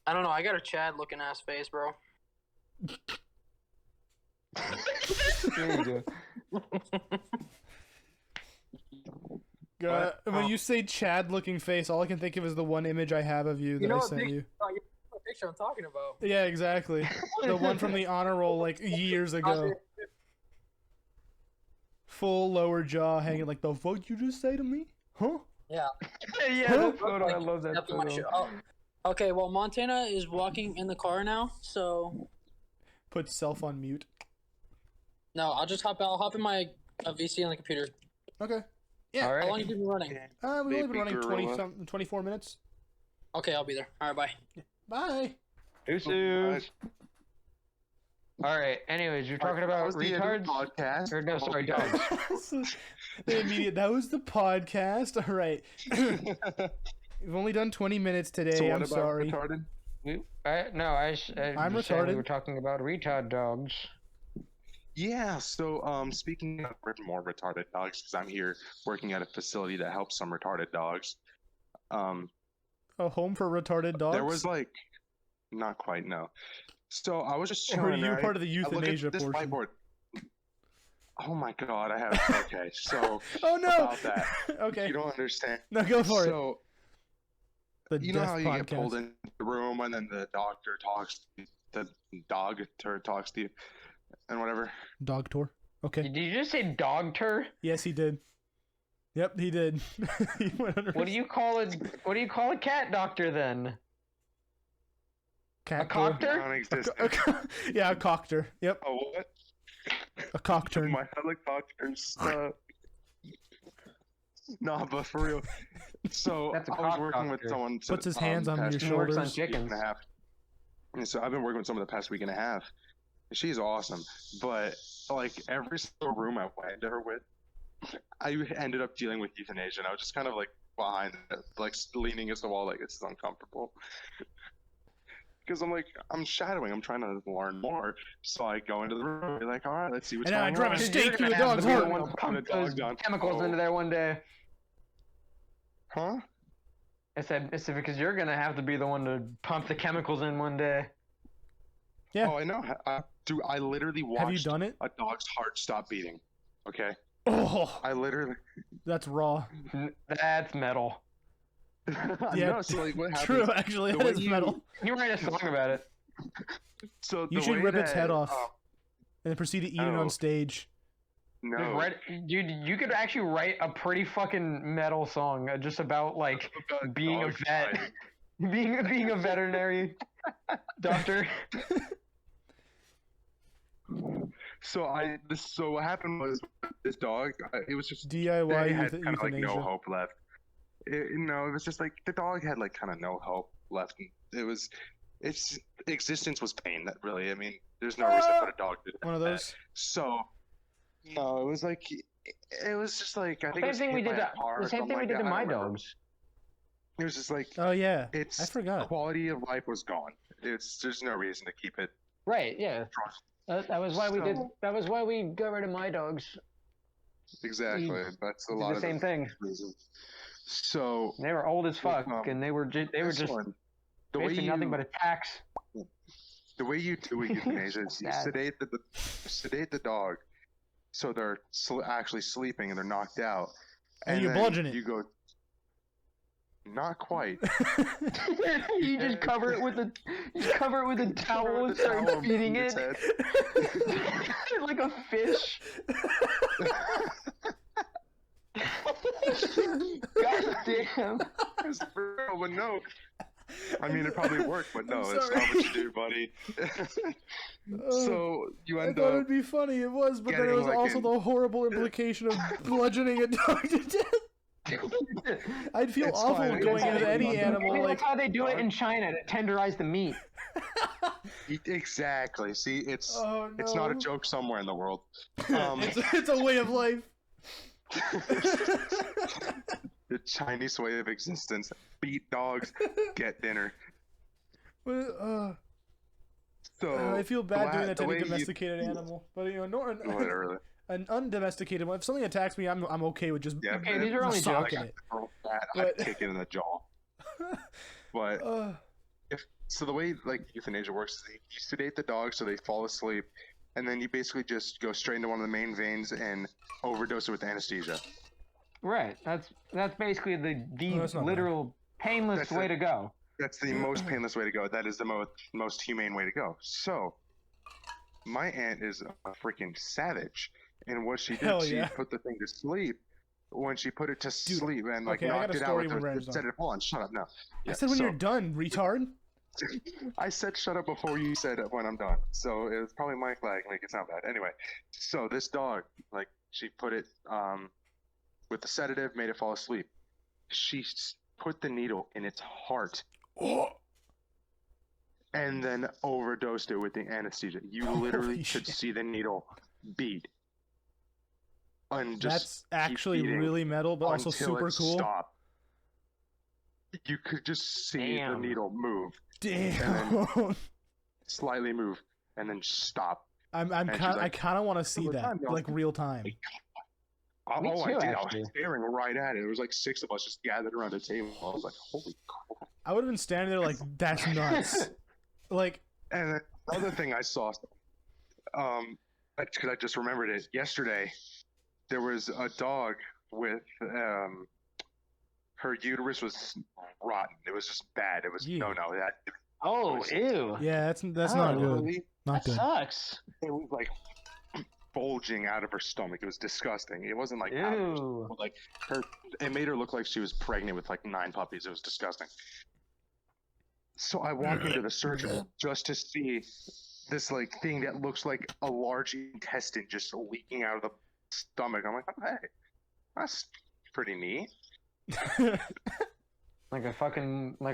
Speaker 4: I don't know. I got a Chad looking ass face, bro.
Speaker 3: There you go.
Speaker 1: When you say Chad-looking face, all I can think of is the one image I have of you that I
Speaker 4: what
Speaker 1: sent you.
Speaker 4: picture I'm talking about.
Speaker 1: Yeah, exactly. The one from the honor roll like years ago. Full lower jaw hanging like, the fuck you just say to me? Huh?
Speaker 4: Yeah.
Speaker 3: Yeah, that photo. I love that
Speaker 4: Definitely my
Speaker 3: photo.
Speaker 4: shit. Oh, okay, well, Montana is walking in the car now, so
Speaker 1: Put self on mute.
Speaker 4: no, I'll just hop out. I'll hop in my VC on the computer.
Speaker 1: Okay.
Speaker 3: All
Speaker 4: How long
Speaker 3: right.
Speaker 4: have you been running?
Speaker 1: We've only been
Speaker 2: Baby
Speaker 1: running
Speaker 2: gorilla.
Speaker 1: 24 minutes.
Speaker 4: Okay, I'll be there. All right, bye.
Speaker 1: Bye.
Speaker 3: Deuces. All right. Anyways, you're talking about retards.
Speaker 2: Podcast.
Speaker 3: Or no, sorry, dogs.
Speaker 1: That was the podcast. All right. We've only done 20 minutes today.
Speaker 2: So what
Speaker 1: I'm
Speaker 2: about
Speaker 1: sorry.
Speaker 2: retarded?
Speaker 3: I'm
Speaker 1: I'm
Speaker 3: just saying
Speaker 1: retarded.
Speaker 3: we were talking about retard dogs.
Speaker 2: Yeah, so speaking of more retarded dogs, because I'm here working at a facility that helps some retarded dogs. Um,
Speaker 1: A home for retarded dogs?
Speaker 2: there was like, not quite, no. So I was just
Speaker 1: Or are
Speaker 2: chilling,
Speaker 1: you
Speaker 2: right?
Speaker 1: part of the
Speaker 2: I look
Speaker 1: euthanasia
Speaker 2: at this
Speaker 1: portion?
Speaker 2: whiteboard. Oh my God, I have. Okay, so
Speaker 1: Oh no!
Speaker 2: about that,
Speaker 1: Okay.
Speaker 2: you don't understand.
Speaker 1: No, go for it.
Speaker 2: So
Speaker 1: The
Speaker 2: you know
Speaker 1: death
Speaker 2: how you get
Speaker 1: podcast.
Speaker 2: pulled into the room and then the doctor talks, the dog talks to you, and whatever.
Speaker 1: Dog tour. Okay.
Speaker 3: Did you just say dog tur?
Speaker 1: Yes, he did. Yep, he did. He went under
Speaker 3: What do you call it? What do you call a cat doctor then?
Speaker 1: cat
Speaker 3: A
Speaker 1: tour?
Speaker 3: coctor?
Speaker 2: Non-existent.
Speaker 1: Yeah, a cockter. Yep,
Speaker 2: Oh, what?
Speaker 1: a cock turn.
Speaker 2: My helicopters. No, but for real. So
Speaker 3: That's a
Speaker 2: I was
Speaker 3: cock
Speaker 2: working with
Speaker 3: doctor.
Speaker 2: someone.
Speaker 1: Puts his hands on
Speaker 2: past
Speaker 1: your
Speaker 3: Works on
Speaker 1: shoulders.
Speaker 2: week
Speaker 3: chickens.
Speaker 2: and a half. And so I've been working with someone the past week and a half. She's awesome, but like every single room I went to her with, I ended up dealing with euthanasia. And I was just kind of like behind it, like leaning against the wall, like this is uncomfortable. Because I'm like, I'm shadowing. I'm trying to learn more. So I go into the room. Be like, all right, let's see what's
Speaker 1: And now I
Speaker 2: going
Speaker 1: drive a
Speaker 2: on.
Speaker 1: stake
Speaker 3: You're
Speaker 1: through
Speaker 3: gonna
Speaker 1: the
Speaker 3: have
Speaker 1: dog's
Speaker 3: to be the
Speaker 1: heart.
Speaker 3: one to
Speaker 2: Put a
Speaker 3: pump
Speaker 2: dog
Speaker 3: those
Speaker 2: down.
Speaker 3: chemicals
Speaker 2: Oh.
Speaker 3: into there one day.
Speaker 2: Huh?
Speaker 3: I said because you're gonna have to be the one to pump the chemicals in one day.
Speaker 1: Yeah.
Speaker 2: Oh, I know. Dude, I literally watched
Speaker 1: Have you done it?
Speaker 2: a dog's heart stop beating. Okay.
Speaker 1: Oh,
Speaker 2: I literally.
Speaker 1: that's raw.
Speaker 3: That's metal.
Speaker 1: Yeah,
Speaker 2: No, so like what happens?
Speaker 1: true. Actually,
Speaker 2: the
Speaker 1: that
Speaker 2: way
Speaker 1: is
Speaker 2: you-
Speaker 1: metal.
Speaker 3: Can you write a song about it?
Speaker 2: So
Speaker 1: You
Speaker 2: the
Speaker 1: should
Speaker 2: way
Speaker 1: rip its
Speaker 2: that,
Speaker 1: head off and then proceed to eat it
Speaker 2: oh.
Speaker 1: on stage.
Speaker 3: Just
Speaker 2: No.
Speaker 3: write, dude, you could actually write a pretty fucking metal song just about like
Speaker 2: About
Speaker 3: being a
Speaker 2: dogs
Speaker 3: vet,
Speaker 2: dying.
Speaker 3: being a veterinary doctor.
Speaker 2: So what happened was this dog. It was just
Speaker 1: DIY
Speaker 2: they had kind of like no
Speaker 1: euthanasia.
Speaker 2: hope left. It was just like the dog had like kind of no hope left. Its existence was pain. That really, I mean, there's no reason to put a dog to
Speaker 1: One of
Speaker 2: that.
Speaker 1: those.
Speaker 2: So no, it was like it was just like I think it
Speaker 3: Same
Speaker 2: was
Speaker 3: thing we
Speaker 2: hit
Speaker 3: did
Speaker 2: by a
Speaker 3: to
Speaker 2: car or
Speaker 3: the same
Speaker 2: something
Speaker 3: thing we
Speaker 2: like
Speaker 3: did to
Speaker 2: that. I
Speaker 3: my
Speaker 2: don't remember.
Speaker 3: dogs.
Speaker 2: It was just like
Speaker 1: Oh yeah,
Speaker 2: its
Speaker 1: I forgot.
Speaker 2: quality of life was gone. There's no reason to keep it.
Speaker 3: Right? Yeah. That was why we did.
Speaker 2: So-
Speaker 3: That was why we got rid of my dogs.
Speaker 2: Exactly. That's a
Speaker 3: Did
Speaker 2: lot
Speaker 3: the
Speaker 2: of
Speaker 3: same thing.
Speaker 2: reasons. So
Speaker 3: They were old as fuck, and they were
Speaker 2: this
Speaker 3: just
Speaker 2: one, the way
Speaker 3: basically
Speaker 2: you
Speaker 3: nothing but a tax.
Speaker 2: the way you do it euthanasia is you
Speaker 3: Sad.
Speaker 2: sedate the dog, so they're actually sleeping and they're knocked out,
Speaker 1: And you
Speaker 2: then
Speaker 1: bludgeon it.
Speaker 2: You go. Not quite.
Speaker 3: You just cover it with a towel and
Speaker 2: The
Speaker 3: start
Speaker 2: towel
Speaker 3: feeding
Speaker 2: its
Speaker 3: it
Speaker 2: head.
Speaker 3: like a fish. God damn.
Speaker 2: It's for real, but no. I mean, it probably worked, but no,
Speaker 1: I'm
Speaker 2: it's
Speaker 1: sorry.
Speaker 2: not what you do, buddy. So you
Speaker 1: I
Speaker 2: end
Speaker 1: thought
Speaker 2: up.
Speaker 1: it'd be funny. It was, but then it
Speaker 2: getting,
Speaker 1: was
Speaker 2: like,
Speaker 1: also
Speaker 2: in-
Speaker 1: the horrible implication of bludgeoning a dog to death. I'd feel
Speaker 2: It's
Speaker 1: awful
Speaker 2: fine,
Speaker 1: going
Speaker 2: it's
Speaker 1: into
Speaker 2: fine.
Speaker 1: any
Speaker 2: Maybe
Speaker 1: animal.
Speaker 3: Maybe
Speaker 1: Like,
Speaker 3: that's how they do it in China to tenderize the meat.
Speaker 2: Exactly. See, it's
Speaker 1: oh no,
Speaker 2: it's not a joke somewhere in the world. Um,
Speaker 1: it's a way of life.
Speaker 2: The Chinese way of existence: beat dogs, get dinner.
Speaker 1: But,
Speaker 2: So
Speaker 1: I feel bad doing that to
Speaker 2: the
Speaker 1: any
Speaker 2: way you-
Speaker 1: domesticated animal, but you know,
Speaker 2: Literally.
Speaker 1: an undomesticated one. If something attacks me, I'm okay with just
Speaker 2: Yeah,
Speaker 3: Okay, these are only
Speaker 1: socking
Speaker 3: jokes.
Speaker 1: it.
Speaker 2: I'd
Speaker 1: But-
Speaker 2: kick it in the jaw. But so the way like euthanasia works is you sedate the dog so they fall asleep, and then you basically just go straight into one of the main veins and overdose it with anesthesia.
Speaker 3: Right. That's basically the
Speaker 1: Oh, that's not
Speaker 3: literal painless
Speaker 2: That's
Speaker 3: way
Speaker 2: it.
Speaker 3: to go.
Speaker 2: That's the most painless way to go. That is the most humane way to go. So my aunt is a freaking savage, and what she did,
Speaker 1: Hell
Speaker 2: she
Speaker 1: yeah.
Speaker 2: put the thing to sleep. When she put it to sleep and like
Speaker 1: okay, I got
Speaker 2: knocked
Speaker 1: a
Speaker 2: it out
Speaker 1: story
Speaker 2: with
Speaker 1: when
Speaker 2: her,
Speaker 1: Rand's
Speaker 2: said
Speaker 1: done.
Speaker 2: it. Hold on, shut up now.
Speaker 1: I said when
Speaker 2: so-
Speaker 1: you're done, retard.
Speaker 2: I said shut up before you said when I'm done. So it was probably my flag. Like it's not bad. Anyway, so this dog, like she put it with the sedative, made it fall asleep. She put the needle in its heart
Speaker 1: Oh,
Speaker 2: and then overdosed it with the anesthesia. You
Speaker 1: Holy
Speaker 2: literally could
Speaker 1: shit.
Speaker 2: see the needle beat. And just
Speaker 1: that's actually
Speaker 2: beating
Speaker 1: really metal, but also
Speaker 2: until
Speaker 1: super
Speaker 2: it
Speaker 1: cool.
Speaker 2: stopped. You could just see
Speaker 3: Damn.
Speaker 2: the needle move,
Speaker 1: Damn.
Speaker 2: slightly move, and then stop. And she's
Speaker 1: I
Speaker 2: like,
Speaker 1: kind of want to see
Speaker 2: "Real
Speaker 1: that
Speaker 2: time,
Speaker 1: like real time.
Speaker 3: Me
Speaker 2: I
Speaker 3: too,
Speaker 2: did. I
Speaker 3: actually.
Speaker 2: was staring right at it. There was like 6 of us just gathered around the table. I was like, holy crap.
Speaker 1: I would have been standing there like, that's nuts. Like,
Speaker 2: And then another thing I saw, because I just remembered it yesterday, there was a dog with her uterus was rotten. It was just bad. It was
Speaker 1: Yeah.
Speaker 2: no. That
Speaker 3: Oh, ew.
Speaker 1: yeah, that's
Speaker 3: Oh,
Speaker 1: not good.
Speaker 2: literally,
Speaker 1: Not
Speaker 3: That
Speaker 1: good.
Speaker 3: sucks.
Speaker 2: it was like bulging out of her stomach. It was disgusting. It wasn't like out of her
Speaker 3: Ew.
Speaker 2: stomach, like her. It made her look like she was pregnant with like 9 puppies. It was disgusting. So I walk into the surgery just to see this like thing that looks like a large intestine just leaking out of the stomach. I'm like, oh, hey, that's pretty neat.
Speaker 3: Like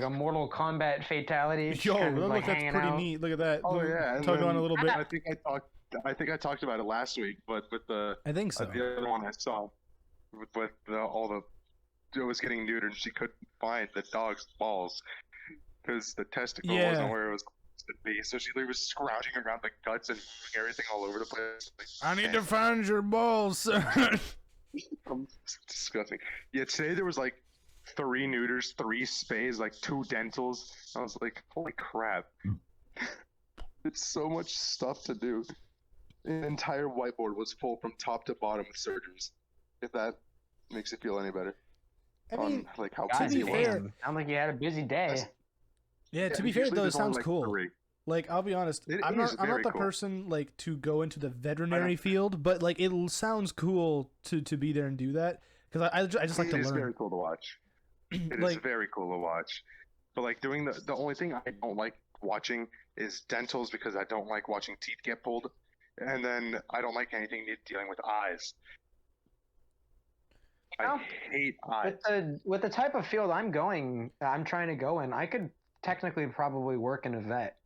Speaker 3: a Mortal Kombat fatality.
Speaker 1: Yo,
Speaker 3: kind of,
Speaker 1: look,
Speaker 3: like,
Speaker 1: that's
Speaker 3: hanging
Speaker 1: pretty
Speaker 3: out.
Speaker 1: neat. Look at that.
Speaker 2: Oh
Speaker 1: Look,
Speaker 2: yeah, and
Speaker 1: tug
Speaker 2: then
Speaker 1: on a little bit.
Speaker 2: I think I talked about it last week, but with the
Speaker 1: I think so.
Speaker 2: the other one I saw with all the it was getting neutered, and she couldn't find the dog's balls because the testicle
Speaker 1: Yeah.
Speaker 2: wasn't where it was supposed to be. So she was scrounging around the guts and moving everything all over the place. Like,
Speaker 1: I need to find your balls, sir.
Speaker 2: It's disgusting. Yeah, today there was like 3 neuters, 3 spays, like 2 dentals. I was like, holy crap. It's so much stuff to do. An entire whiteboard was full from top to bottom with surgeries. If that makes you feel any better.
Speaker 1: I mean,
Speaker 2: On like how
Speaker 1: to
Speaker 2: busy
Speaker 1: be
Speaker 2: it was.
Speaker 1: fair-
Speaker 3: Damn. Sound like you had a busy day.
Speaker 1: yeah. To
Speaker 2: Yeah,
Speaker 1: be fair
Speaker 2: usually
Speaker 1: though, it
Speaker 2: there's only,
Speaker 1: sounds
Speaker 2: like,
Speaker 1: cool.
Speaker 2: 3.
Speaker 1: Like, I'll be honest,
Speaker 2: It
Speaker 1: I'm
Speaker 2: is
Speaker 1: not
Speaker 2: very
Speaker 1: the
Speaker 2: cool.
Speaker 1: person like to go into the veterinary field, but like it sounds cool to be there and do that because I just like
Speaker 2: It
Speaker 1: to
Speaker 2: is
Speaker 1: learn.
Speaker 2: very cool to watch. It is
Speaker 1: Like,
Speaker 2: very cool to watch. But like doing the only thing I don't like watching is dentals because I don't like watching teeth get pulled, and then I don't like anything dealing with eyes.
Speaker 3: Well,
Speaker 2: I hate eyes.
Speaker 3: With the type of field I'm trying to go in, I could technically probably work in a vet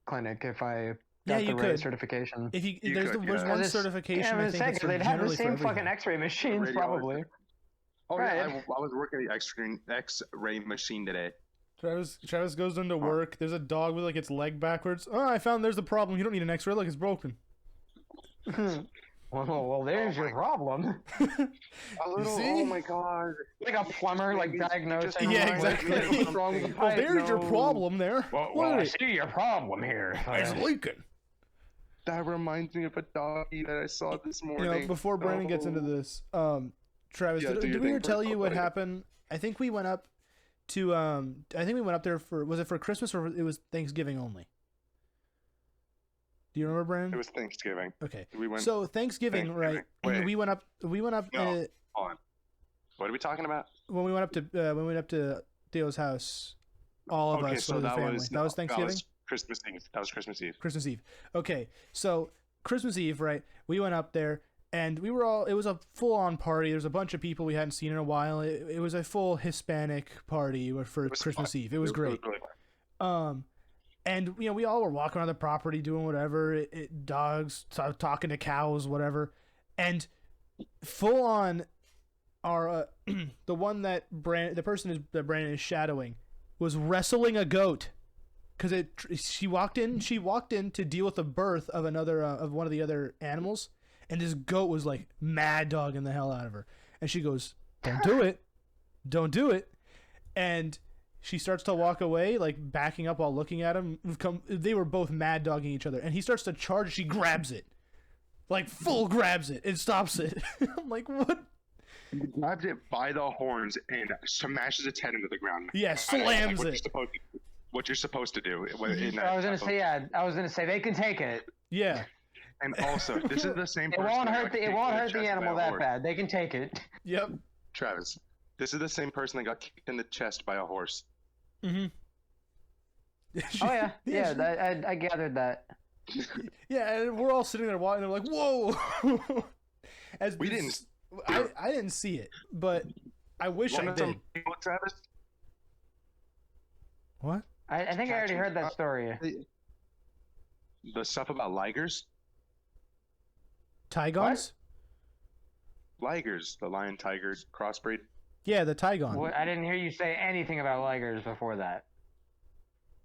Speaker 3: clinic if I
Speaker 1: Yeah,
Speaker 3: got
Speaker 1: you
Speaker 3: the right
Speaker 1: could.
Speaker 3: certification.
Speaker 1: if
Speaker 2: You
Speaker 1: there's
Speaker 2: could,
Speaker 1: there's
Speaker 2: yeah.
Speaker 1: one
Speaker 3: Because
Speaker 1: certification
Speaker 3: Yeah,
Speaker 1: I
Speaker 3: I
Speaker 1: think it's
Speaker 3: they'd have the
Speaker 1: generally for
Speaker 3: same fucking
Speaker 1: everything.
Speaker 3: X-ray machines
Speaker 2: Radiologist.
Speaker 3: probably.
Speaker 2: Oh
Speaker 3: Right.
Speaker 2: yeah, I was working the X-ray machine today.
Speaker 1: Travis goes into work. There's a dog with like its leg backwards. Oh, I found there's the problem. You don't need an X-ray. Look, it's broken.
Speaker 3: Well, there's your problem.
Speaker 2: A little.
Speaker 1: see?
Speaker 2: Oh my god.
Speaker 3: Like a plumber, like
Speaker 2: Maybe
Speaker 3: diagnosing.
Speaker 1: Yeah,
Speaker 3: like,
Speaker 1: exactly.
Speaker 3: what's wrong with the
Speaker 1: Well,
Speaker 3: pipe?
Speaker 1: there's your
Speaker 3: No.
Speaker 1: problem there.
Speaker 3: Well,
Speaker 1: Look
Speaker 3: I
Speaker 1: at it.
Speaker 3: see your problem here.
Speaker 1: It's leaking.
Speaker 2: That reminds me of a doggy that I saw this
Speaker 1: You
Speaker 2: morning.
Speaker 1: know, before Brandon gets into
Speaker 2: Oh.
Speaker 1: this, Travis,
Speaker 2: Yeah, do
Speaker 1: did
Speaker 2: your
Speaker 1: we
Speaker 2: thing
Speaker 1: ever tell
Speaker 2: first,
Speaker 1: you
Speaker 2: I'll
Speaker 1: what
Speaker 2: tell you.
Speaker 1: happened? I think we went up to I think we went up there for, was it for Christmas or it was Thanksgiving only? Do you remember, Brandon?
Speaker 2: It was Thanksgiving.
Speaker 1: Okay.
Speaker 2: We went.
Speaker 1: So Thanksgiving, right?
Speaker 2: Wait.
Speaker 1: We went up
Speaker 2: No. On. What are we talking about?
Speaker 1: when we went up to Theo's house. All of
Speaker 2: Okay,
Speaker 1: us,
Speaker 2: so
Speaker 1: with the
Speaker 2: that
Speaker 1: family.
Speaker 2: was
Speaker 1: That was Thanksgiving.
Speaker 2: That was Christmas Eve. That was Christmas Eve.
Speaker 1: Christmas Eve. Okay, so Christmas Eve, right? We went up there, and we were all. It was a full-on party. There's a bunch of people we hadn't seen in a while. It was a full Hispanic party for
Speaker 2: It was
Speaker 1: Christmas
Speaker 2: fun.
Speaker 1: Eve. It was great.
Speaker 2: really fun.
Speaker 1: And you know, we all were walking around the property doing whatever. Dogs talking to cows, whatever, and full on, our the one that the person that Brandon is shadowing was wrestling a goat. Because she walked in to deal with the birth of another of one of the other animals, and this goat was like mad dogging the hell out of her, and she goes, "Don't do it, don't do it," and she starts to walk away, like backing up while looking at him. They were both mad dogging each other, and he starts to charge. She grabs it, like full grabs it, and stops it. I'm like, what?
Speaker 2: He grabs it by the horns and smashes its head into the ground.
Speaker 1: Yeah, slams it.
Speaker 2: What you're supposed to do.
Speaker 3: I was gonna say they can take it.
Speaker 1: Yeah,
Speaker 2: And also, this is the same
Speaker 3: It
Speaker 2: person.
Speaker 3: won't
Speaker 2: that
Speaker 3: hurt
Speaker 2: got
Speaker 3: the
Speaker 2: kicked in
Speaker 3: animal
Speaker 2: chest by a
Speaker 3: that
Speaker 2: horse.
Speaker 3: bad. They can take it.
Speaker 1: yep.
Speaker 2: Travis, this is the same person that got kicked in the chest by a horse.
Speaker 1: Mm-hmm.
Speaker 3: Oh yeah, I gathered that.
Speaker 1: Yeah, and we're all sitting there watching. They're like, "Whoa!" As
Speaker 2: We didn't.
Speaker 1: I didn't see it, but I wish I
Speaker 2: Want
Speaker 1: did.
Speaker 2: some people, Travis?
Speaker 1: What?
Speaker 3: I think I already heard that story.
Speaker 2: The stuff about ligers?
Speaker 1: Tigons?
Speaker 2: Ligers, the lion tiger crossbreed.
Speaker 1: Yeah, the Tigon.
Speaker 3: I didn't hear you say anything about ligers before that.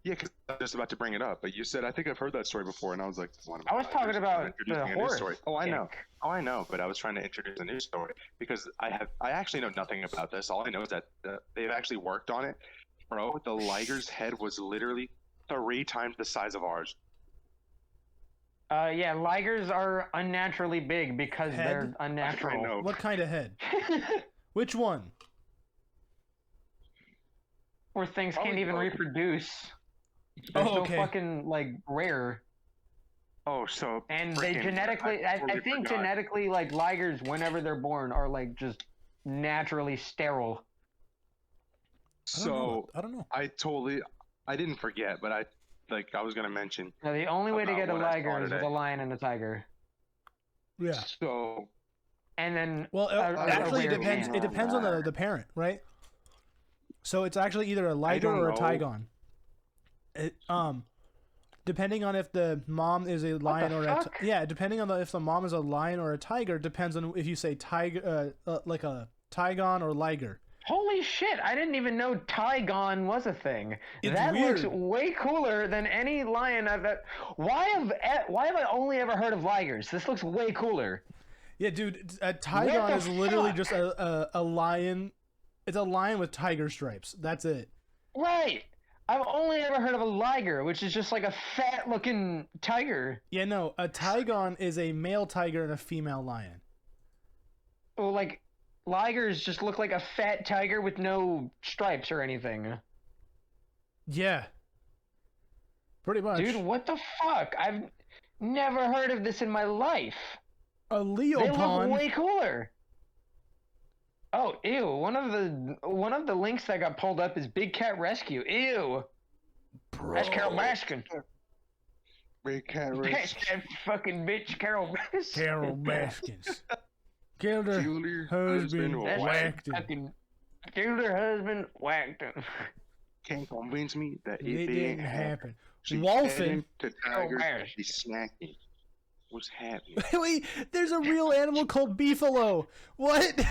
Speaker 2: Yeah, because I was just about to bring it up, but you said I think I've heard that story before, and I was like, one of
Speaker 3: I was
Speaker 2: my
Speaker 3: talking
Speaker 2: listeners
Speaker 3: about
Speaker 2: introducing
Speaker 3: the
Speaker 2: a new
Speaker 3: horse.
Speaker 2: story. Oh, I know.
Speaker 3: kick.
Speaker 2: Oh, I know, but I was trying to introduce a new story because I actually know nothing about this. All I know is that they've actually worked on it. Bro, the liger's head was literally 3 times the size of ours.
Speaker 3: Yeah, ligers are unnaturally big because
Speaker 1: Head?
Speaker 3: they're unnatural.
Speaker 2: I know.
Speaker 1: What kind of head? Which one?
Speaker 3: Where things can't
Speaker 2: Probably
Speaker 3: even
Speaker 2: both.
Speaker 3: reproduce. They're
Speaker 1: Oh,
Speaker 3: so
Speaker 1: okay.
Speaker 3: fucking like rare.
Speaker 2: Oh, so
Speaker 3: And they
Speaker 2: freaking-
Speaker 3: genetically, I
Speaker 2: totally
Speaker 3: think
Speaker 2: forgot.
Speaker 3: genetically, like ligers, whenever they're born, are like just naturally sterile.
Speaker 2: So
Speaker 1: I don't know.
Speaker 2: I didn't forget, but I was gonna mention.
Speaker 3: Now, the only way to
Speaker 2: About
Speaker 3: get a
Speaker 2: what I saw
Speaker 3: liger is with
Speaker 2: today.
Speaker 3: a lion and a tiger,
Speaker 1: Yeah.
Speaker 2: So
Speaker 3: and then
Speaker 1: Well,
Speaker 3: a
Speaker 1: actually, it
Speaker 3: rare
Speaker 1: depends.
Speaker 3: can.
Speaker 1: It depends on the parent, right? So it's actually either a liger
Speaker 2: don't
Speaker 1: or a
Speaker 2: know.
Speaker 1: tigon. Depending on if the mom is a lion
Speaker 3: the
Speaker 1: or
Speaker 3: fuck?
Speaker 1: depending on if the mom is a lion or a tiger, depends on if you say tiger, like a tigon or liger.
Speaker 3: Holy shit! I didn't even know Tigon was a thing.
Speaker 1: It's
Speaker 3: That looks
Speaker 1: weird.
Speaker 3: way cooler than any lion I've. Why have I only ever heard of ligers? This looks way cooler.
Speaker 1: Yeah, dude, a tigon
Speaker 3: What the
Speaker 1: is literally
Speaker 3: fuck?
Speaker 1: just a lion. It's a lion with tiger stripes. That's it.
Speaker 3: Right. I've only ever heard of a liger, which is just like a fat-looking tiger.
Speaker 1: Yeah, no, a tigon is a male tiger and a female lion.
Speaker 3: Well, like ligers just look like a fat tiger with no stripes or anything.
Speaker 1: Yeah. Pretty much.
Speaker 3: Dude, what the fuck? I've never heard of this in my life.
Speaker 1: A
Speaker 3: They look
Speaker 1: leopon.
Speaker 3: way cooler. Oh, ew! One of the links that got pulled up is Big Cat Rescue. Ew! That's Carol Baskin.
Speaker 2: Big cat
Speaker 3: That's
Speaker 2: race.
Speaker 3: that fucking bitch, Carol Baskin.
Speaker 1: Carol Baskins. Killed her
Speaker 2: Julie
Speaker 1: husband,
Speaker 2: husband
Speaker 3: That's
Speaker 1: whacked him.
Speaker 3: fucking killed her husband, whacked him.
Speaker 2: Can't convince me that
Speaker 1: It
Speaker 2: it
Speaker 1: didn't
Speaker 2: didn't happen.
Speaker 1: happen.
Speaker 2: She
Speaker 1: Wolfen.
Speaker 2: fed him to tigers.
Speaker 3: man.
Speaker 2: He snacking. What's happening?
Speaker 1: Wait, there's a real animal called beefalo. What?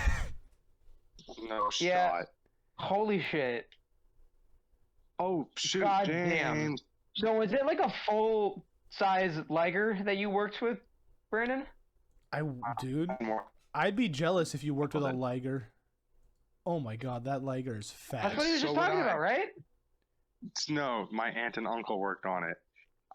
Speaker 2: No
Speaker 3: Yeah.
Speaker 2: shot.
Speaker 3: Holy shit!
Speaker 2: Oh shoot!
Speaker 3: God damn.
Speaker 2: James.
Speaker 3: So is it like a full size liger that you worked with, Brandon?
Speaker 1: Dude,
Speaker 2: One more.
Speaker 1: I'd be jealous if you worked with a
Speaker 2: Well, then.
Speaker 1: liger. Oh my god, that liger is fat.
Speaker 3: That's what he was
Speaker 2: So
Speaker 3: just
Speaker 2: would
Speaker 3: talking
Speaker 2: I.
Speaker 3: about, right?
Speaker 2: No, my aunt and uncle worked on it.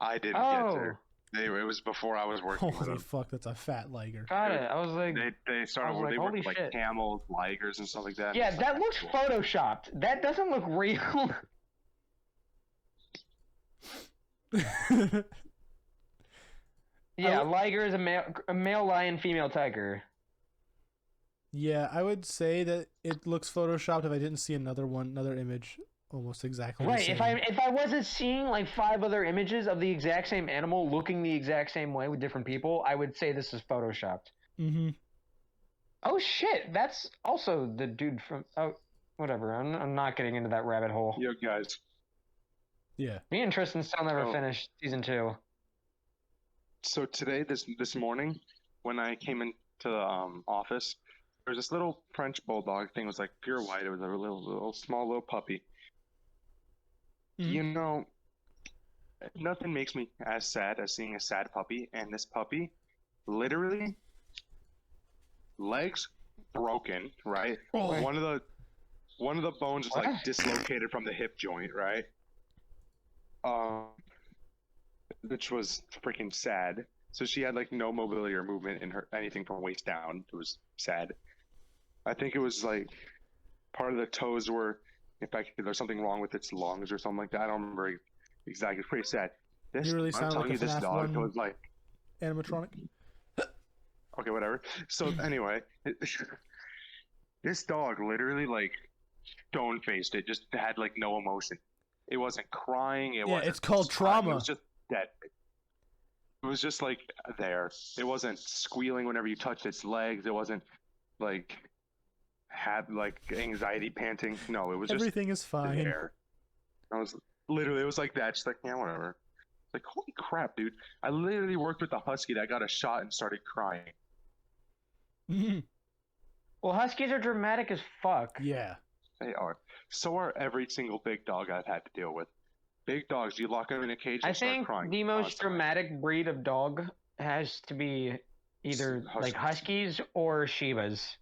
Speaker 2: I didn't get
Speaker 3: Oh,
Speaker 2: to. It was before I was working with
Speaker 1: Holy
Speaker 2: them.
Speaker 1: fuck, that's a fat liger.
Speaker 3: got it. I was like,
Speaker 2: They started
Speaker 3: I was like,
Speaker 2: they worked
Speaker 3: holy
Speaker 2: with like
Speaker 3: shit.
Speaker 2: camels, ligers, and stuff like that.
Speaker 3: yeah,
Speaker 2: It's
Speaker 3: that
Speaker 2: like,
Speaker 3: looks
Speaker 2: cool.
Speaker 3: photoshopped. That doesn't look real. Yeah,
Speaker 1: would-
Speaker 3: liger is a male lion, female tiger.
Speaker 1: Yeah, I would say that it looks photoshopped if I didn't see another image almost exactly the
Speaker 3: Right.
Speaker 1: same.
Speaker 3: If I wasn't seeing like 5 other images of the exact same animal looking the exact same way with different people, I would say this is photoshopped.
Speaker 1: Mm-hmm.
Speaker 3: Oh shit! That's also the dude from. Oh, whatever. I'm not getting into that rabbit hole.
Speaker 2: Yo, guys.
Speaker 1: Yeah.
Speaker 3: Me and Tristan still never
Speaker 2: Oh.
Speaker 3: finished season 2.
Speaker 2: So today, this morning, when I came into the office, there was this little French bulldog thing. It was like pure white. It was a little small little puppy.
Speaker 1: Mhm.
Speaker 2: You know, nothing makes me as sad as seeing a sad puppy. And this puppy, literally, legs broken. Right.
Speaker 1: Oh.
Speaker 2: One of the bones is
Speaker 3: What?
Speaker 2: like dislocated from the hip joint. Right. Which was freaking sad. So she had like no mobility or movement in her anything from waist down. It was sad. I think it was like part of the toes were infected. There's something wrong with its lungs or something like that. I don't remember exactly. It's pretty sad.
Speaker 1: You really
Speaker 2: I'm
Speaker 1: sound
Speaker 2: telling
Speaker 1: like
Speaker 2: you,
Speaker 1: a
Speaker 2: this
Speaker 1: FNAF
Speaker 2: dog
Speaker 1: 1
Speaker 2: was like,
Speaker 1: animatronic.
Speaker 2: okay, whatever. So anyway, this dog literally like stone faced it. Just had like no emotion. It wasn't crying. It
Speaker 1: Yeah,
Speaker 2: wasn't
Speaker 1: it's called
Speaker 2: crying,
Speaker 1: trauma.
Speaker 2: It was just dead. It was just like there. It wasn't squealing whenever you touched its legs. It wasn't like had like anxiety panting. No, it was just
Speaker 1: Everything is fine.
Speaker 2: there. I was literally, it was like that. Just like, yeah, whatever. Like, holy crap, dude. I literally worked with a husky that got a shot and started crying.
Speaker 1: Mhm.
Speaker 3: Well, huskies are dramatic as fuck.
Speaker 1: Yeah.
Speaker 2: They are. So are every single big dog I've had to deal with. Big dogs, you lock them in a cage
Speaker 3: I
Speaker 2: and start
Speaker 3: think
Speaker 2: crying.
Speaker 3: the most
Speaker 2: constantly.
Speaker 3: dramatic breed of dog has to be either like Huskies or Shibas.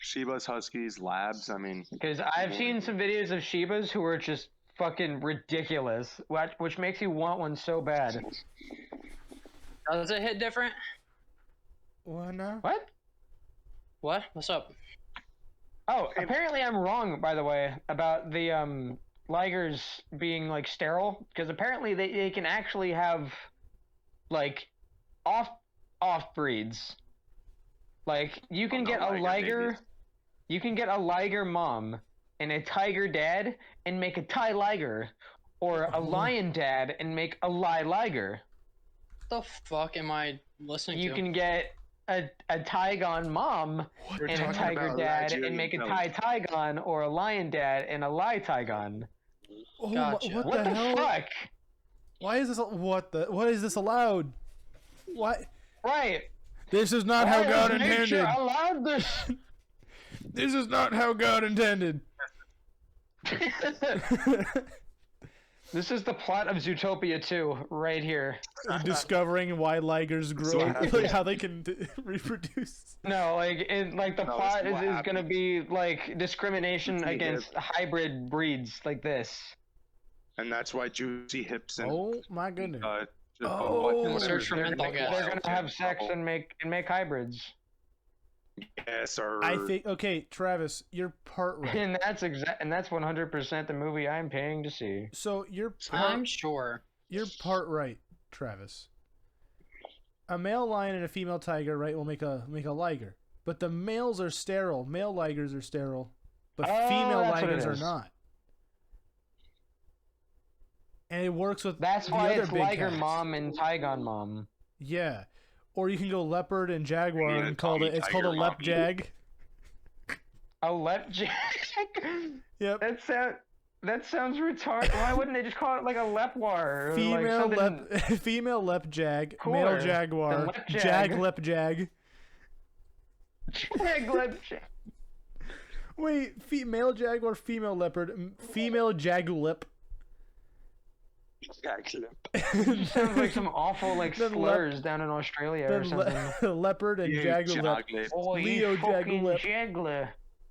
Speaker 2: Shibas, Huskies, Labs. I mean,
Speaker 3: Because I've seen some videos of Shibas who are just fucking ridiculous, which makes you want one so bad.
Speaker 4: Does it hit different?
Speaker 1: What now?
Speaker 3: What?
Speaker 4: What? What's up?
Speaker 3: Oh, apparently I'm wrong, by the way, about the ligers being like sterile, because apparently they can actually have like off breeds. Like you can get a liger,
Speaker 2: babies.
Speaker 3: you can get a liger mom and a tiger dad and make a Thai liger, or a lion dad and make a liger.
Speaker 4: What the fuck am I listening
Speaker 3: You
Speaker 4: to?
Speaker 3: can get a Tigon mom
Speaker 2: We're
Speaker 3: and a
Speaker 2: talking
Speaker 3: tiger
Speaker 2: about
Speaker 3: dad
Speaker 2: Nigerian
Speaker 3: and make a
Speaker 2: villains.
Speaker 3: Thai Tigon, or a lion dad and a Tigon.
Speaker 1: Oh,
Speaker 4: Gotcha.
Speaker 1: what the hell?
Speaker 3: Fuck?
Speaker 1: Why is this? What is this allowed? Why?
Speaker 3: Right.
Speaker 1: This is not how
Speaker 3: Why
Speaker 1: God
Speaker 3: has nature
Speaker 1: intended.
Speaker 3: allowed this?
Speaker 1: This is not how God intended.
Speaker 3: This is the plot of Zootopia 2, right here.
Speaker 1: Discovering why ligers grow,
Speaker 2: what happens.
Speaker 1: like how they can reproduce.
Speaker 3: No, like the
Speaker 2: No,
Speaker 3: plot
Speaker 2: this is
Speaker 3: is
Speaker 2: what
Speaker 3: gonna be like discrimination
Speaker 2: Juicy
Speaker 3: against hybrid breeds like this.
Speaker 2: And that's why Juicy Hips and
Speaker 1: Oh my goodness.
Speaker 2: just
Speaker 1: Oh.
Speaker 4: Search for menthol gas.
Speaker 3: They're gonna have sex and make hybrids.
Speaker 2: yes, sir.
Speaker 1: I think okay, Travis, you're part right.
Speaker 3: And that's 100% the movie I'm paying to see.
Speaker 1: So
Speaker 4: I'm sure.
Speaker 1: you're part right, Travis. A male lion and a female tiger, right, will make a liger. But the males are sterile. Male ligers are sterile, but
Speaker 3: Oh,
Speaker 1: female
Speaker 3: that's what it
Speaker 1: ligers are
Speaker 3: is.
Speaker 1: not. And it works with
Speaker 3: That's
Speaker 1: the
Speaker 3: why
Speaker 1: other
Speaker 3: it's
Speaker 1: big
Speaker 3: liger
Speaker 1: cats.
Speaker 3: mom and Tigon mom.
Speaker 1: Yeah. Or you can go leopard and jaguar
Speaker 2: Yeah,
Speaker 1: and call
Speaker 2: Tommy
Speaker 1: it. It's called a
Speaker 2: Tiger
Speaker 1: lep
Speaker 2: mommy.
Speaker 1: jag.
Speaker 3: A lepjag.
Speaker 1: Yep.
Speaker 3: That sounds retarded. Why wouldn't they just call it like a lepwar? Or
Speaker 1: Female
Speaker 3: like something...
Speaker 1: female lep jag, male
Speaker 3: Cooler
Speaker 1: jaguar,
Speaker 3: than lep jag.
Speaker 1: jag lep jag.
Speaker 3: Jag lepjag.
Speaker 1: Wait, male jaguar, female leopard, female jagulip.
Speaker 3: Sounds like some awful like
Speaker 1: Then
Speaker 3: slurs down in Australia or something.
Speaker 1: leopard and
Speaker 2: You
Speaker 1: jagulip.
Speaker 2: juggler.
Speaker 3: Oh,
Speaker 1: Leo
Speaker 3: you fucking
Speaker 1: Jaglip.
Speaker 3: jagler.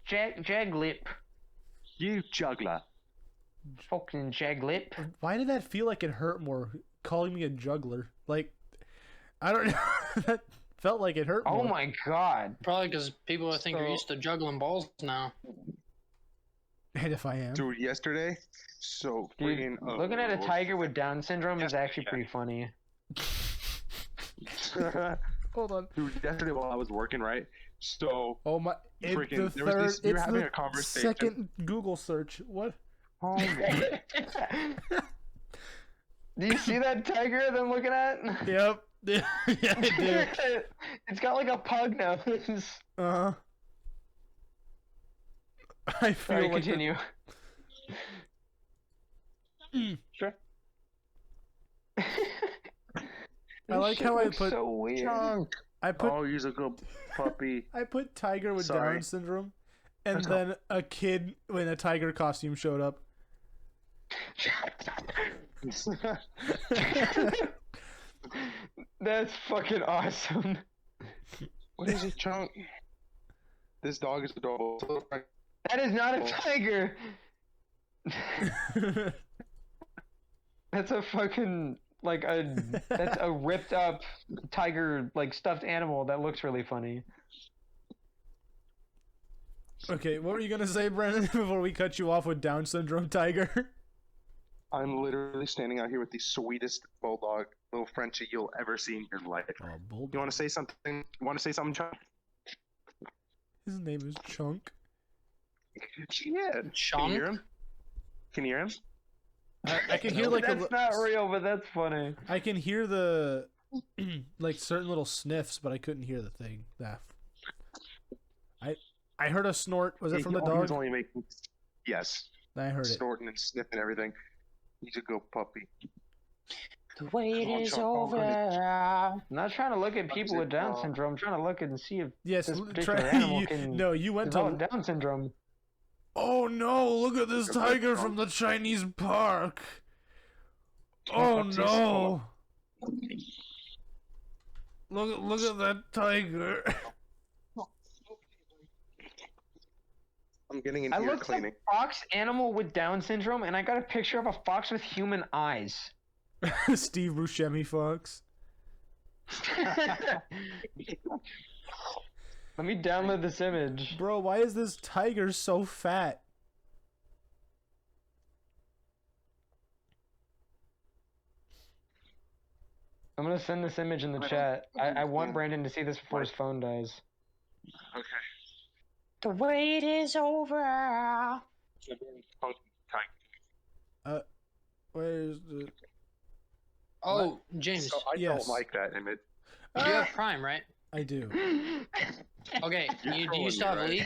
Speaker 3: Jaglip.
Speaker 2: You juggler.
Speaker 3: Fucking jaglip.
Speaker 1: Why did that feel like it hurt more? Calling me a juggler, like I don't know. That felt like it hurt more.
Speaker 3: Oh my god.
Speaker 4: Probably because people think you're
Speaker 3: So-
Speaker 4: used to juggling balls now.
Speaker 1: And if I am,
Speaker 2: Dude, yesterday, so
Speaker 3: Dude,
Speaker 2: freaking.
Speaker 3: looking at a tiger with Down syndrome is actually pretty funny.
Speaker 1: hold on.
Speaker 2: Dude, yesterday while I was working, right? So,
Speaker 1: Oh my! It's
Speaker 2: Freaking-
Speaker 1: the
Speaker 2: there was
Speaker 1: third.
Speaker 2: this- we were
Speaker 1: It's
Speaker 2: having
Speaker 1: the
Speaker 2: a conversation.
Speaker 1: second Google search. What?
Speaker 2: oh my
Speaker 3: Do you see that tiger that I'm looking at?
Speaker 1: Yep. Yeah, I do.
Speaker 3: It's got like a pug nose.
Speaker 1: Uh-huh. I feel
Speaker 3: Sorry,
Speaker 1: like
Speaker 3: continue.
Speaker 2: Sure.
Speaker 1: I like how I put
Speaker 3: so weird.
Speaker 2: Chunk.
Speaker 1: I put
Speaker 2: Oh, he's a good puppy.
Speaker 1: I put tiger with
Speaker 2: Sorry.
Speaker 1: Down syndrome, and
Speaker 2: That's
Speaker 1: then a kid in a tiger costume showed up.
Speaker 3: That's fucking awesome.
Speaker 2: What is it, Chunk? This dog is adorable.
Speaker 3: That is not a tiger. That's a fucking that's a ripped up tiger like stuffed animal that looks really funny.
Speaker 1: Okay, what were you gonna say, Brennan? Before we cut you off with Down syndrome tiger.
Speaker 2: I'm literally standing out here with the sweetest bulldog, little Frenchie you'll ever see in your life.
Speaker 1: Oh, bulldog.
Speaker 2: You want to say something? You want to say something, Chunk?
Speaker 1: His name is Chunk.
Speaker 2: Yeah. Can
Speaker 4: Chunk?
Speaker 2: you hear him? Can you hear him?
Speaker 1: I can hear like
Speaker 3: That's not real, but that's funny.
Speaker 1: I can hear the like certain little sniffs, but I couldn't hear the thing. That I heard a snort. Was it from the
Speaker 2: He was
Speaker 1: dog?
Speaker 2: only making. Yes.
Speaker 1: I heard it.
Speaker 2: Snorting and sniffing everything. He's a good puppy.
Speaker 4: The wait
Speaker 2: Come on,
Speaker 4: is
Speaker 2: Chunk,
Speaker 4: over.
Speaker 3: I'm not trying to look at people
Speaker 2: it,
Speaker 3: with Down syndrome. I'm trying to look and see if
Speaker 1: Yes,
Speaker 3: this particular animal can
Speaker 1: no, you went to
Speaker 3: develop Down syndrome.
Speaker 1: Oh no, look at this tiger from the Chinese park. Oh no. Look at that tiger.
Speaker 2: I'm getting an
Speaker 3: I
Speaker 2: ear
Speaker 3: looked
Speaker 2: cleaning.
Speaker 3: up fox animal with Down syndrome, and I got a picture of a fox with human eyes.
Speaker 1: Steve Buscemi Fox.
Speaker 3: Let me download this image.
Speaker 1: Bro, why is this tiger so fat?
Speaker 3: I'm gonna send this image in the chat. I want Brandon to see this before his phone dies.
Speaker 2: Okay.
Speaker 3: The wait is over.
Speaker 1: Where's the...
Speaker 4: Oh, James,
Speaker 2: So I
Speaker 1: Yes.
Speaker 2: don't like that image.
Speaker 4: you have Prime, right?
Speaker 1: I do.
Speaker 4: Okay,
Speaker 2: You're
Speaker 4: do you still have
Speaker 2: trolling me,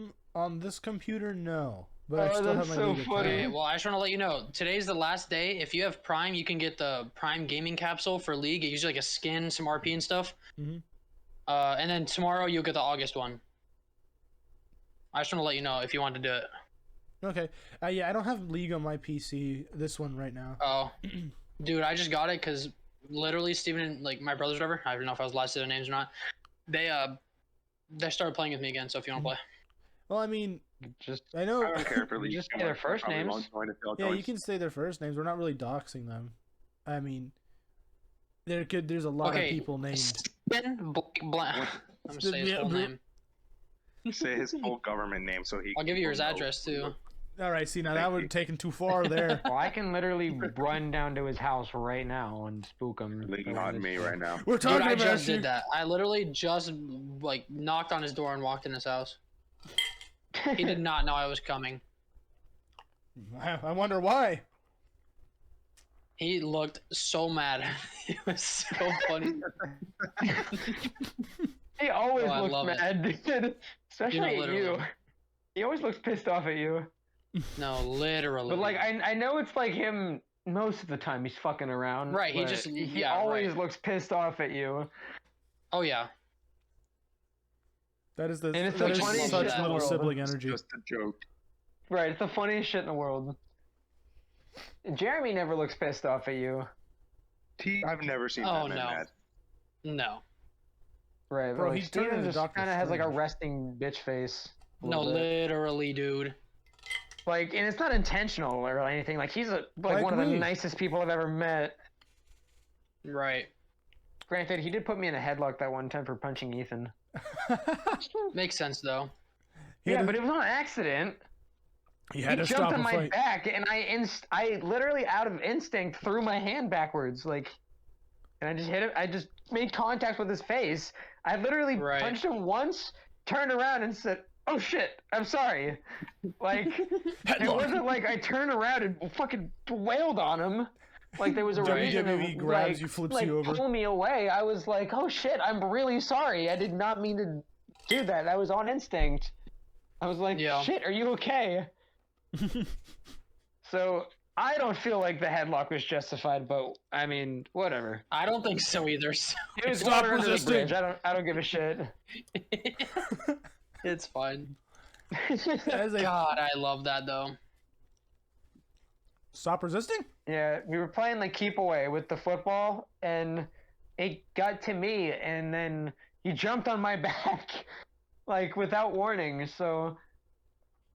Speaker 4: League?
Speaker 1: On this computer, no. But I
Speaker 3: Oh,
Speaker 1: still have
Speaker 3: that's
Speaker 1: my
Speaker 3: so
Speaker 1: League
Speaker 3: funny.
Speaker 4: Okay,
Speaker 1: account.
Speaker 4: well, I just want to let you know, today's the last day. If you have Prime, you can get the Prime gaming capsule for League. It usually like a skin, some RP and stuff.
Speaker 1: Mhm.
Speaker 4: And then tomorrow you'll get the August one. I just want to let you know if you want to do it.
Speaker 1: Okay. Yeah, I don't have League on my PC, this one right now.
Speaker 4: Oh, dude, I just got it because literally Steven and like my brothers, whatever. I don't know if I was allowed to say their names or not. They started playing with me again. So if you want to play,
Speaker 1: Well, I mean,
Speaker 3: Just
Speaker 1: I know...
Speaker 2: I don't care for League.
Speaker 3: Just say their first
Speaker 2: Probably
Speaker 3: names.
Speaker 2: won't join if y'all
Speaker 1: Yeah,
Speaker 2: join.
Speaker 1: you can say their first names. We're not really doxing them. I mean, there's a lot of people named.
Speaker 4: Steven I'm gonna say his full name.
Speaker 2: Say his full government name so he.
Speaker 4: I'll give you his
Speaker 2: will know.
Speaker 4: address too.
Speaker 1: All right, see, now that
Speaker 2: Thank
Speaker 1: would
Speaker 2: you.
Speaker 1: have taken too far there.
Speaker 3: well, I can literally run down to his house right now and spook him.
Speaker 2: Leaning on me right now.
Speaker 1: We're
Speaker 4: Dude,
Speaker 1: talking
Speaker 4: I
Speaker 1: about
Speaker 4: just
Speaker 1: you.
Speaker 4: did that. I literally just like knocked on his door and walked in his house. He did not know I was coming.
Speaker 1: I wonder why.
Speaker 4: He looked so mad. It was so funny.
Speaker 3: He always
Speaker 4: Oh, I
Speaker 3: looks
Speaker 4: love it.
Speaker 3: mad, dude. Especially
Speaker 4: You know,
Speaker 3: at you.
Speaker 4: literally.
Speaker 3: He always looks pissed off at you.
Speaker 4: No, literally.
Speaker 3: But like, I know it's like him most of the time. He's fucking around.
Speaker 4: Right, he
Speaker 3: but
Speaker 4: just-
Speaker 3: he
Speaker 4: yeah,
Speaker 3: always
Speaker 4: right.
Speaker 3: looks pissed off at you.
Speaker 4: Oh yeah.
Speaker 1: That is the
Speaker 3: And it's
Speaker 1: that
Speaker 3: the
Speaker 1: is
Speaker 3: funniest
Speaker 1: such
Speaker 4: shit in the
Speaker 1: little
Speaker 3: world.
Speaker 1: sibling
Speaker 2: It's
Speaker 1: energy.
Speaker 2: just a joke.
Speaker 3: Right, it's the funniest shit in the world. Jeremy never looks pissed off at you.
Speaker 2: I've never seen
Speaker 4: Oh,
Speaker 2: that man
Speaker 4: no.
Speaker 2: mad.
Speaker 4: No.
Speaker 3: Right,
Speaker 1: Bro,
Speaker 3: but like
Speaker 1: he's turning
Speaker 3: Steven
Speaker 1: into
Speaker 3: just
Speaker 1: Dr.
Speaker 3: kind of has like a
Speaker 1: Strange.
Speaker 3: resting bitch face. a
Speaker 4: No,
Speaker 3: little bit.
Speaker 4: literally, dude.
Speaker 3: Like, and it's not intentional or anything. Like, he's
Speaker 1: Like
Speaker 3: one of the
Speaker 1: me.
Speaker 3: nicest people I've ever met.
Speaker 4: Right.
Speaker 3: Granted, he did put me in a headlock that one time for punching Ethan.
Speaker 4: Makes sense though.
Speaker 1: He had
Speaker 3: Yeah,
Speaker 1: to-
Speaker 3: but it was on accident.
Speaker 1: he
Speaker 3: He
Speaker 1: had to
Speaker 3: jumped
Speaker 1: stop
Speaker 3: on
Speaker 1: a
Speaker 3: my
Speaker 1: fight.
Speaker 3: back, and I literally out of instinct threw my hand backwards, like, and I just hit it. I just made contact with his face. I literally
Speaker 4: Right.
Speaker 3: punched him once, turned around, and said, "Oh shit, I'm sorry." Like, it
Speaker 1: Headlock.
Speaker 3: wasn't like I turned around and fucking wailed on him. Like there was a
Speaker 4: Right.
Speaker 3: reason
Speaker 1: WWE
Speaker 3: to
Speaker 1: grabs
Speaker 3: like,
Speaker 1: you, flips
Speaker 3: like,
Speaker 1: you over.
Speaker 3: pull me away. I was like, "Oh shit, I'm really sorry. I did not mean to do that. That was on instinct." I was like,
Speaker 4: Yeah.
Speaker 3: "Shit, are you okay?" So I don't feel like the headlock was justified, but I mean, whatever.
Speaker 4: I don't think so either. So
Speaker 3: It was
Speaker 1: Stop
Speaker 3: water under the
Speaker 1: resisting.
Speaker 3: bridge. I don't give a shit.
Speaker 4: it's fine.
Speaker 1: As a
Speaker 4: God, I love that though.
Speaker 1: stop resisting.
Speaker 3: Yeah, we were playing like keep away with the football, and it got to me, and then he jumped on my back, like without warning. So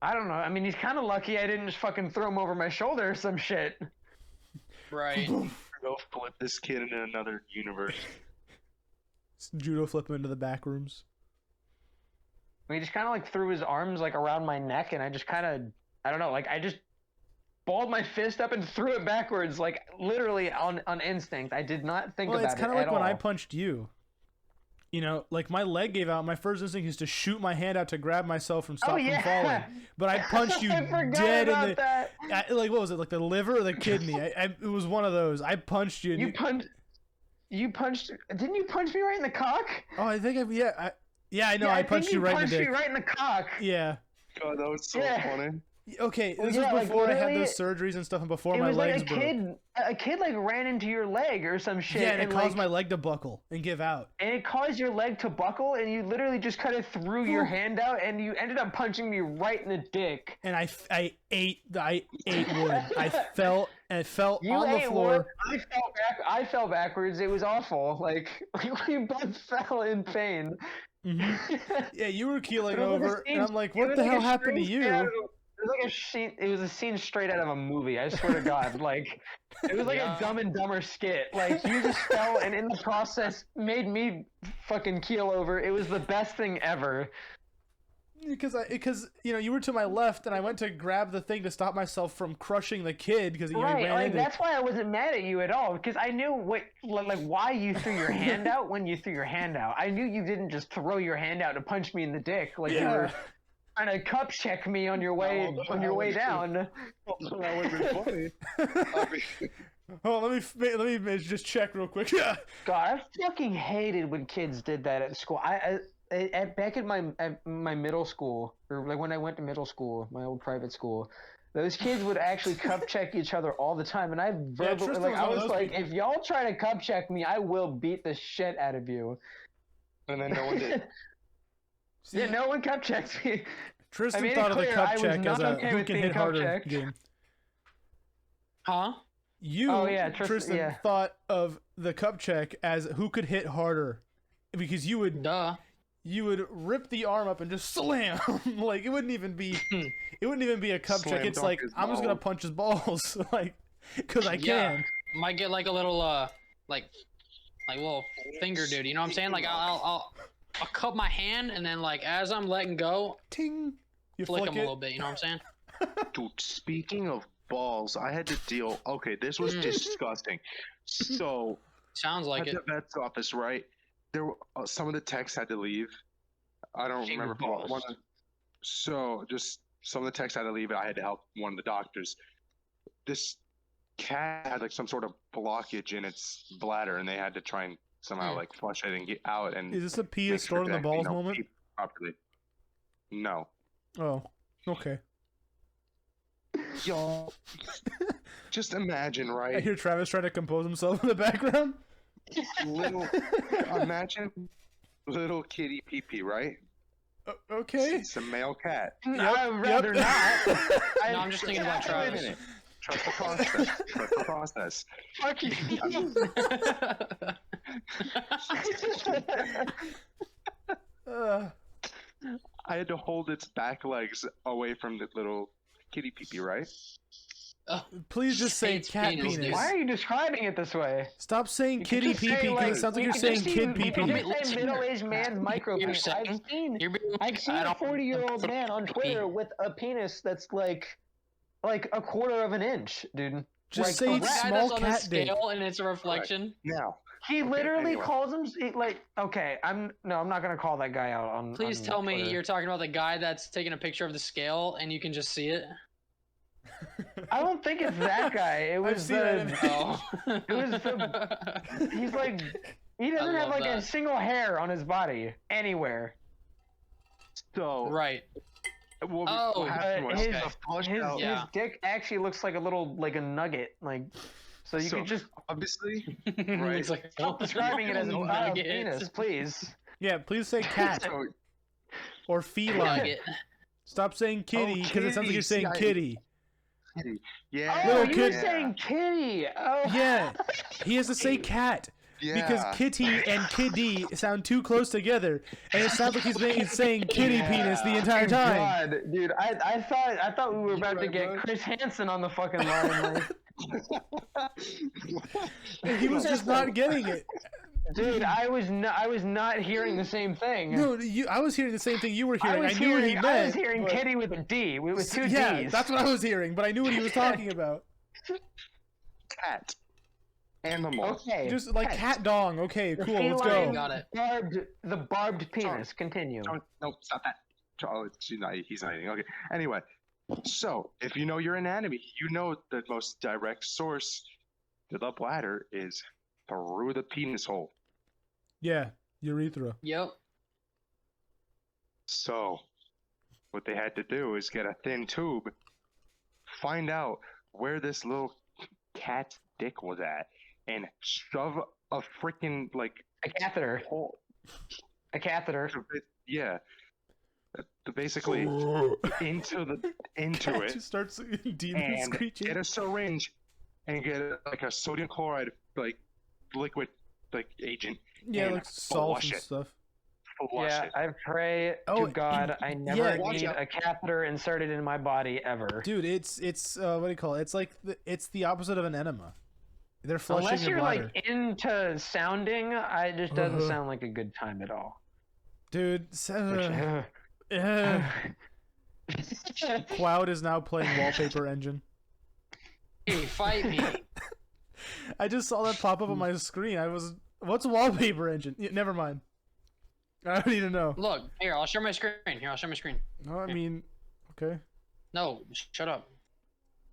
Speaker 3: I don't know. I mean, he's kind of lucky I didn't just fucking throw him over my shoulder or some shit.
Speaker 4: Right.
Speaker 2: Go flip this kid in another universe.
Speaker 1: Judo flip him into the back rooms.
Speaker 3: He just kind of like threw his arms like around my neck, and I just kind of, I don't know, like I just balled my fist up and threw it backwards, like literally on instinct. I did not think
Speaker 1: Well,
Speaker 3: about
Speaker 1: it's kind
Speaker 3: it
Speaker 1: of like
Speaker 3: at
Speaker 1: when
Speaker 3: all.
Speaker 1: I punched you. You know, like my leg gave out. My first instinct is to shoot my hand out to grab myself from
Speaker 3: Oh,
Speaker 1: from falling. But I punched you
Speaker 3: I forgot
Speaker 1: dead
Speaker 3: about
Speaker 1: in the.
Speaker 3: that.
Speaker 1: Like what was it? Like the liver or the kidney? It was one of those. I punched you. And
Speaker 3: You punched. Didn't you punch me right in the cock?
Speaker 1: Oh, I think I know.
Speaker 3: Yeah,
Speaker 1: I punched
Speaker 3: think
Speaker 1: you right in the
Speaker 3: punched
Speaker 1: dick.
Speaker 3: me right in the cock.
Speaker 1: Yeah.
Speaker 2: God, that was so
Speaker 3: Yeah.
Speaker 2: funny.
Speaker 1: Okay,
Speaker 3: Well,
Speaker 1: this
Speaker 3: yeah,
Speaker 1: was
Speaker 3: like,
Speaker 1: before I had
Speaker 3: literally,
Speaker 1: those surgeries and stuff, and before
Speaker 3: it
Speaker 1: my
Speaker 3: was like
Speaker 1: legs broke.
Speaker 3: a kid like ran into your leg or some shit.
Speaker 1: Yeah, and it caused
Speaker 3: like,
Speaker 1: my leg to buckle and give out.
Speaker 3: and it caused your leg to buckle, and you literally just kind of threw your
Speaker 1: Ooh.
Speaker 3: hand out, and you ended up punching me right in the dick.
Speaker 1: And I ate wood. I fell
Speaker 3: You
Speaker 1: on the
Speaker 3: ate
Speaker 1: floor.
Speaker 3: wood. I fell backwards. It was awful. Like we both fell in pain.
Speaker 1: Yeah, you were keeling
Speaker 3: It was like a
Speaker 1: over, and
Speaker 3: scene-
Speaker 1: I'm like,
Speaker 3: it
Speaker 1: what
Speaker 3: was
Speaker 1: the
Speaker 3: like
Speaker 1: hell
Speaker 3: a
Speaker 1: happened to
Speaker 3: scene straight out
Speaker 1: you?
Speaker 3: of It was like a scene. It was a scene straight out of a movie. I swear to God. Like it was like
Speaker 4: Yeah.
Speaker 3: a Dumb and Dumber skit. Like you just fell, and in the process, made me fucking keel over. It was the best thing ever.
Speaker 1: Because you were to my left, and I went to grab the thing to stop myself from crushing the kid because he
Speaker 3: Right,
Speaker 1: ran
Speaker 3: like
Speaker 1: into.
Speaker 3: that's why I wasn't mad at you at all, because I knew why you threw your hand out when you threw your hand out. I knew you didn't just throw your hand out to punch me in the dick like you were trying to cup check me on your way down.
Speaker 2: That wasn't funny. I mean,
Speaker 1: Oh, let me just check real quick. Yeah.
Speaker 3: God, I fucking hated when kids did that at school. Back at my middle school, or like when I went to middle school, my old private school, those kids would actually cup check each other all the time, and I verbally
Speaker 1: Tristan
Speaker 3: like
Speaker 1: was
Speaker 3: I
Speaker 1: one of
Speaker 3: was
Speaker 1: those
Speaker 3: like,
Speaker 1: people.
Speaker 3: if y'all try to cup check me, I will beat the shit out of you.
Speaker 2: and then no one did.
Speaker 1: See,
Speaker 3: Yeah, no one cup checks me.
Speaker 1: Tristan
Speaker 3: I made
Speaker 1: thought
Speaker 3: it
Speaker 1: of the
Speaker 3: clear
Speaker 1: cup
Speaker 3: I was
Speaker 1: check
Speaker 3: not
Speaker 1: as a
Speaker 3: okay
Speaker 1: who
Speaker 3: with
Speaker 1: can
Speaker 3: being
Speaker 1: hit
Speaker 3: cup
Speaker 1: harder
Speaker 3: checked.
Speaker 1: game.
Speaker 4: Huh?
Speaker 1: You,
Speaker 3: Oh, yeah,
Speaker 1: Tristan,
Speaker 3: yeah.
Speaker 1: thought of the cup check as who could hit harder, because you would
Speaker 4: Duh.
Speaker 1: rip the arm up and just slam. Like it wouldn't even be a cup check.
Speaker 2: Slam
Speaker 1: It's
Speaker 2: dunk
Speaker 1: like
Speaker 2: his
Speaker 1: I'm just gonna
Speaker 2: balls.
Speaker 1: punch his balls, like because I
Speaker 4: Yeah.
Speaker 1: can.
Speaker 4: Might get like a little like little finger dude. You know what I'm saying? Like I'll cup my hand and then like as I'm letting go,
Speaker 1: Ting. You
Speaker 4: flick
Speaker 1: flick
Speaker 4: him a
Speaker 1: it.
Speaker 4: little bit. You know what I'm saying?
Speaker 2: Dude, speaking of balls, I had to deal. Okay, this was disgusting. So
Speaker 4: Sounds like
Speaker 2: at
Speaker 4: it.
Speaker 2: the vet's office, right? There were some of the techs had to leave. I don't
Speaker 3: Shame
Speaker 2: remember.
Speaker 3: your balls.
Speaker 2: So just some of the techs had to leave. I had to help one of the doctors. This cat had like some sort of blockage in its bladder, and they had to try and somehow like flush it and get out. And
Speaker 1: Is this a pee
Speaker 2: make
Speaker 1: is stored in the
Speaker 2: that,
Speaker 1: balls moment?
Speaker 2: pee properly. No.
Speaker 1: Oh, okay.
Speaker 2: Y'all, just imagine,
Speaker 1: I
Speaker 2: right?
Speaker 1: hear Travis trying to compose himself in the background.
Speaker 2: Little, imagine little kitty pee pee, right?
Speaker 1: Okay.
Speaker 2: It's a male cat.
Speaker 3: I'd rather
Speaker 1: yep.
Speaker 3: not.
Speaker 4: No, I'm just thinking about
Speaker 2: Wait a
Speaker 4: Travis.
Speaker 2: minute. Trust the process. Trust the process.
Speaker 3: Fuck you.
Speaker 2: I had to hold its back legs away from the little kitty pee pee, right?
Speaker 1: Please just say
Speaker 4: It's
Speaker 1: cat
Speaker 4: penis,
Speaker 1: penis.
Speaker 4: dude.
Speaker 3: Why are you describing it this way?
Speaker 1: Stop saying
Speaker 3: You could
Speaker 1: kitty
Speaker 3: just
Speaker 1: pee
Speaker 3: say,
Speaker 1: pee because
Speaker 3: like,
Speaker 1: it sounds like
Speaker 3: you
Speaker 1: you're
Speaker 3: could
Speaker 1: saying
Speaker 3: just
Speaker 1: kid pee
Speaker 3: You could
Speaker 1: pee.
Speaker 3: just say middle-aged man's micro
Speaker 4: You're
Speaker 3: penis.
Speaker 4: saying- You're being
Speaker 3: I've seen a 40-year-old man on Twitter with a penis that's like a quarter of an inch, dude.
Speaker 1: Just
Speaker 3: Like,
Speaker 1: say
Speaker 3: a
Speaker 1: it's
Speaker 3: rat.
Speaker 4: guy
Speaker 1: small
Speaker 4: that's on the
Speaker 1: cat dick.
Speaker 4: scale and it's a reflection.
Speaker 2: Now,
Speaker 3: He literally
Speaker 2: Anyway.
Speaker 3: calls him okay. I'm not gonna call that guy out on.
Speaker 4: Please
Speaker 3: on
Speaker 4: tell me
Speaker 3: Twitter.
Speaker 4: you're talking about the guy that's taking a picture of the scale and you can just see it.
Speaker 3: I don't think it's that guy. It
Speaker 1: I've
Speaker 3: was
Speaker 1: seen that
Speaker 3: the.
Speaker 4: Oh.
Speaker 3: It was the. He's like. He doesn't have
Speaker 4: love
Speaker 3: like a
Speaker 4: that.
Speaker 3: single hair on his body anywhere.
Speaker 2: so
Speaker 4: Right.
Speaker 2: what
Speaker 4: Oh,
Speaker 2: happened was
Speaker 3: his-
Speaker 2: the flush
Speaker 3: His
Speaker 2: out,
Speaker 4: Yeah.
Speaker 3: his dick actually looks like a nugget, like. So you
Speaker 2: So-
Speaker 3: could just
Speaker 2: obviously,
Speaker 4: Looks like
Speaker 3: stop describing it as a
Speaker 4: No
Speaker 3: child's
Speaker 4: nugget.
Speaker 3: penis, please.
Speaker 1: Yeah, please say cat
Speaker 2: so
Speaker 1: or feline.
Speaker 4: Nugget.
Speaker 1: Stop saying kitty because it sounds like you're
Speaker 2: kitty.
Speaker 1: saying
Speaker 2: See,
Speaker 1: kitty.
Speaker 2: yeah,
Speaker 3: Oh,
Speaker 1: Little
Speaker 3: you
Speaker 1: kid-
Speaker 3: were saying kitty. Oh.
Speaker 1: Yeah, he has to say cat because
Speaker 2: yeah.
Speaker 1: kitty and kiddy sound too close together, and it sounds like he's saying kitty penis the entire time.
Speaker 3: God, dude, I thought we were about to
Speaker 2: right,
Speaker 3: get
Speaker 2: bro.
Speaker 3: Chris Hansen on the fucking line. Like,
Speaker 1: He was just not getting it.
Speaker 3: dude, I was not hearing the same thing.
Speaker 1: No, I was hearing the same thing you were
Speaker 3: I
Speaker 1: hearing.
Speaker 3: was
Speaker 1: I knew what he
Speaker 3: hearing,
Speaker 1: meant.
Speaker 3: I was hearing
Speaker 1: but-
Speaker 3: kitty with a D, with two
Speaker 1: yeah,
Speaker 3: D's.
Speaker 1: that's what I was hearing, but I knew what he was talking about.
Speaker 2: cat, animal.
Speaker 3: Okay.
Speaker 1: Just like
Speaker 3: Pets.
Speaker 1: cat dong. Okay,
Speaker 3: The
Speaker 1: cool, let's
Speaker 3: feline
Speaker 1: go.
Speaker 4: Got it.
Speaker 3: barbed penis. Continue.
Speaker 2: Don't, no, stop that. Oh, he's not eating. Okay. Anyway, so if you know your anatomy, you know the most direct source to the bladder is through the penis hole.
Speaker 1: Yeah, urethra.
Speaker 4: Yep.
Speaker 2: So what they had to do is get a thin tube, find out where this little cat's dick was at, and shove a freaking like
Speaker 3: A catheter.
Speaker 2: hole.
Speaker 3: A catheter.
Speaker 2: Yeah, basically into
Speaker 1: Cat
Speaker 2: it,
Speaker 1: just starts demon
Speaker 2: and
Speaker 1: screeching.
Speaker 2: get a syringe and get like a sodium chloride like liquid like agent.
Speaker 1: Yeah,
Speaker 2: and
Speaker 1: like salt
Speaker 2: flush
Speaker 1: and
Speaker 2: it.
Speaker 1: stuff.
Speaker 2: Flush
Speaker 3: Yeah,
Speaker 2: it.
Speaker 3: I pray
Speaker 1: Oh,
Speaker 3: to God I never
Speaker 1: yeah.
Speaker 2: Watch
Speaker 3: need
Speaker 2: out.
Speaker 3: a catheter inserted in my body ever.
Speaker 1: Dude, it's what do you call it? It's like it's the opposite of an enema. They're flushing
Speaker 3: Unless
Speaker 1: your
Speaker 3: you're
Speaker 1: bladder.
Speaker 3: like into sounding, it just doesn't sound like a good time at all.
Speaker 1: Dude, Cloud is now playing Wallpaper Engine.
Speaker 4: Hey, fight me.
Speaker 1: I just saw that pop up on my screen. What's Wallpaper Engine? Yeah, never mind. I don't need to know.
Speaker 4: Look, here, I'll share my screen. Here, I'll share my screen.
Speaker 1: No, I mean, okay.
Speaker 4: No, shut up.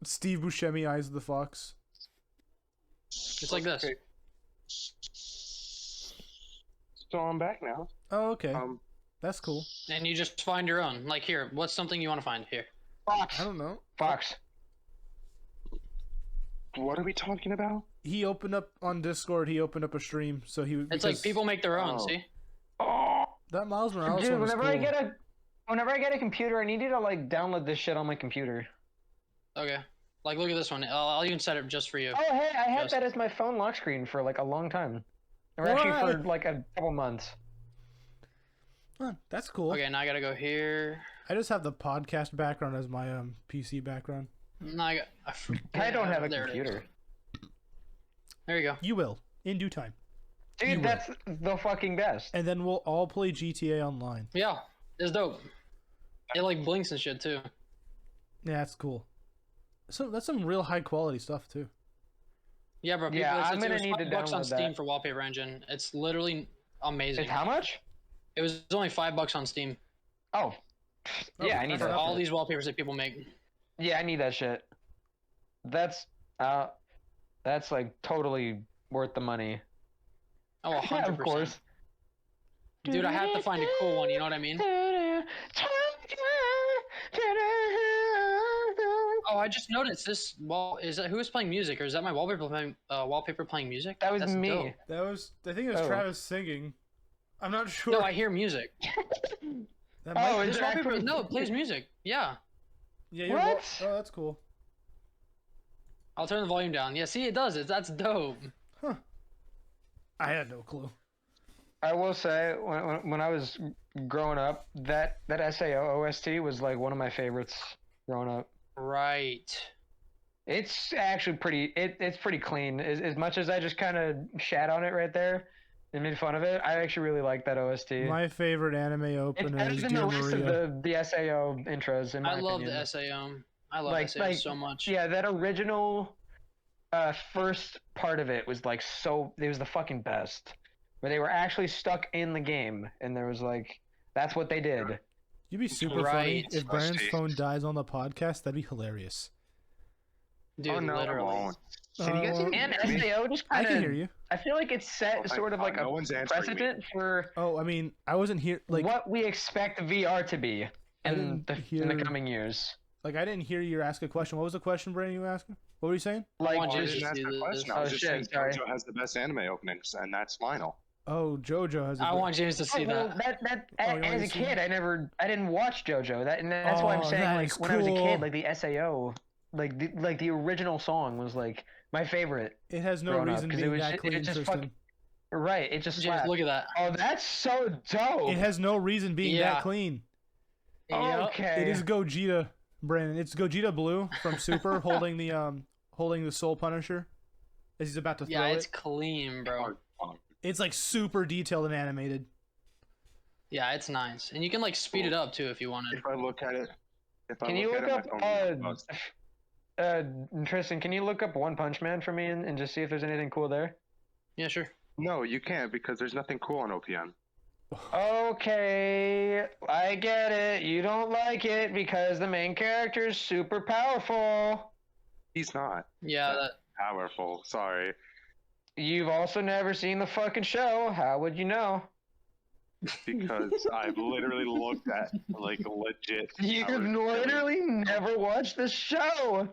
Speaker 1: Steve Buscemi, Eyes of the Fox.
Speaker 4: It's like this.
Speaker 2: Okay. So I'm back now.
Speaker 1: Oh, okay.
Speaker 2: Um,
Speaker 1: That's cool.
Speaker 4: And you just find your own. Like, here, what's something you want to find? Here.
Speaker 3: Fox.
Speaker 1: I don't know.
Speaker 3: Fox.
Speaker 2: what are we talking about?
Speaker 1: He opened up on Discord. He opened up a stream, so he.
Speaker 4: It's like people make their own,
Speaker 2: Oh.
Speaker 4: see?
Speaker 3: Oh,
Speaker 1: That Miles Morales
Speaker 3: dude!
Speaker 1: one was
Speaker 3: Whenever
Speaker 1: cool.
Speaker 3: I get a computer, I need you to like download this shit on my computer.
Speaker 4: Okay. Like, look at this one. I'll even set it just for you.
Speaker 3: Oh, hey, I had
Speaker 4: Just-
Speaker 3: that as my phone lock screen for like a long time. Or actually for
Speaker 1: What?
Speaker 3: like a couple months.
Speaker 1: Huh, that's cool.
Speaker 4: Okay, now I gotta go here.
Speaker 1: I just have the podcast background as my PC background.
Speaker 4: Now I got.
Speaker 3: I don't have a
Speaker 4: there it is.
Speaker 3: computer.
Speaker 4: There you go.
Speaker 1: You will in due time, You
Speaker 3: Dude,
Speaker 1: will.
Speaker 3: that's the fucking best.
Speaker 1: and then we'll all play GTA Online.
Speaker 4: Yeah, it's dope. It like blinks and shit too.
Speaker 1: Yeah, that's cool. So that's some real high quality stuff too.
Speaker 4: Yeah, bro.
Speaker 3: Yeah,
Speaker 4: it's,
Speaker 3: I'm gonna
Speaker 4: it was
Speaker 3: need to
Speaker 4: $5 on
Speaker 3: download
Speaker 4: Steam
Speaker 3: that.
Speaker 4: for Wallpaper Engine. It's literally amazing.
Speaker 3: It's how much?
Speaker 4: It was only $5 on Steam
Speaker 3: Oh.
Speaker 1: Oh,
Speaker 3: Yeah, I need
Speaker 1: that's
Speaker 4: for
Speaker 3: that.
Speaker 1: not
Speaker 4: all
Speaker 1: bad.
Speaker 4: these wallpapers that people make.
Speaker 3: Yeah, I need that shit. That's like totally worth the money.
Speaker 4: Oh, 100%.
Speaker 3: Yeah, of course.
Speaker 4: Dude, I have to find a cool one. You know what I mean? Oh, I just noticed this wall. Is that who is playing music, or is that my wallpaper playing music?
Speaker 3: That was
Speaker 4: That's
Speaker 3: me.
Speaker 4: dope.
Speaker 1: That was. I think it was
Speaker 3: Oh.
Speaker 1: Travis singing. I'm not sure.
Speaker 4: No, I hear music.
Speaker 1: That
Speaker 3: Oh,
Speaker 1: might-
Speaker 3: is
Speaker 4: This
Speaker 3: it
Speaker 4: wallpaper,
Speaker 3: actually-
Speaker 4: no, it plays music. Yeah,
Speaker 1: yeah. Your
Speaker 3: What?
Speaker 1: Oh, that's cool.
Speaker 4: I'll turn the volume down. Yeah, see, it does. That's dope.
Speaker 1: I had no clue.
Speaker 3: I will say, when I was growing up, that SAO OST was like one of my favorites growing up.
Speaker 4: Right.
Speaker 3: It's actually it's pretty clean. As much as I just kind of shat on it right there and made fun of it, I actually really like that OST.
Speaker 1: My favorite anime
Speaker 3: It's
Speaker 1: opener
Speaker 3: better
Speaker 1: is
Speaker 3: than the
Speaker 1: Dear
Speaker 3: rest
Speaker 1: Maria.
Speaker 3: of the SAO intros, in my
Speaker 4: I love
Speaker 3: opinion.
Speaker 4: the SAO. I love
Speaker 3: Like-
Speaker 4: SAO
Speaker 3: like-
Speaker 4: so much.
Speaker 3: Yeah, that original first part of it was like it was the fucking best. Where they were actually stuck in the game, and there was like, that's what they did.
Speaker 1: You'd be super funny
Speaker 4: Right.
Speaker 1: if Brandon's
Speaker 2: Rusty.
Speaker 1: phone dies on the podcast. That'd be hilarious.
Speaker 4: Dude,
Speaker 2: oh no,
Speaker 4: literally.
Speaker 2: I won't. Can you guys
Speaker 1: well,
Speaker 2: even
Speaker 3: And
Speaker 2: hear me?
Speaker 3: SAO just
Speaker 1: I
Speaker 3: kind
Speaker 1: can
Speaker 3: of,
Speaker 1: hear you.
Speaker 3: I feel like it's set
Speaker 2: Oh my
Speaker 3: sort of
Speaker 2: God,
Speaker 3: like
Speaker 2: no
Speaker 3: a
Speaker 2: one's answering me.
Speaker 3: precedent for
Speaker 1: Oh, I mean, I wasn't here. Like,
Speaker 3: what we expect VR to be
Speaker 1: I
Speaker 3: in
Speaker 1: didn't
Speaker 3: the
Speaker 1: hear-
Speaker 3: coming years.
Speaker 1: like I didn't hear you ask a question. What was the question, Brandon? You were asking? What were you saying?
Speaker 3: Like,
Speaker 4: want
Speaker 2: I
Speaker 4: you
Speaker 3: just,
Speaker 2: didn't ask
Speaker 4: see
Speaker 2: the
Speaker 4: this.
Speaker 2: question. I
Speaker 3: Oh,
Speaker 2: was just
Speaker 3: shit,
Speaker 2: saying
Speaker 3: sorry.
Speaker 2: JoJo has the best anime openings, and that's final.
Speaker 1: Oh, JoJo has.
Speaker 4: I want James to see
Speaker 3: well,
Speaker 4: that.
Speaker 3: as
Speaker 1: you want
Speaker 3: a
Speaker 1: to see
Speaker 3: kid, I didn't watch JoJo. And that's why I'm
Speaker 1: Oh,
Speaker 3: saying,
Speaker 1: that
Speaker 3: like,
Speaker 1: is
Speaker 3: when I was a
Speaker 1: cool.
Speaker 3: kid, like the SAO, like the original song was like my favorite.
Speaker 1: It has no
Speaker 3: grown up,
Speaker 1: reason
Speaker 3: 'cause it
Speaker 1: being
Speaker 3: was
Speaker 1: that
Speaker 3: ju- it
Speaker 1: clean,
Speaker 3: just
Speaker 1: Tristan.
Speaker 3: fucking- Right, it just
Speaker 4: James,
Speaker 3: slapped.
Speaker 4: look at that.
Speaker 3: Oh, that's so dope.
Speaker 1: It has no reason being
Speaker 4: Yeah.
Speaker 1: that clean.
Speaker 4: Yup.
Speaker 3: Okay.
Speaker 1: It is Gogeta, Brandon. It's Gogeta Blue from Super holding the Soul Punisher as he's about to throw
Speaker 4: Yeah, it's
Speaker 1: it.
Speaker 4: clean, bro.
Speaker 1: It's like super detailed and animated.
Speaker 4: Yeah, it's nice, and you can like speed it up too if you wanted.
Speaker 2: If I look at it,
Speaker 3: Can you look up,
Speaker 2: my phone
Speaker 3: Tristan, can you look up One Punch Man for me and just see if there's anything cool there?
Speaker 4: Yeah, sure.
Speaker 2: No, you can't because there's nothing cool on OPM.
Speaker 3: Okay, I get it. You don't like it because the main character is super powerful.
Speaker 2: He's not
Speaker 4: Yeah, that,
Speaker 2: powerful. Sorry.
Speaker 3: You've also never seen the fucking show. How would you know?
Speaker 2: because I've literally looked at like legit.
Speaker 3: You've
Speaker 2: hours.
Speaker 3: literally never watched the show,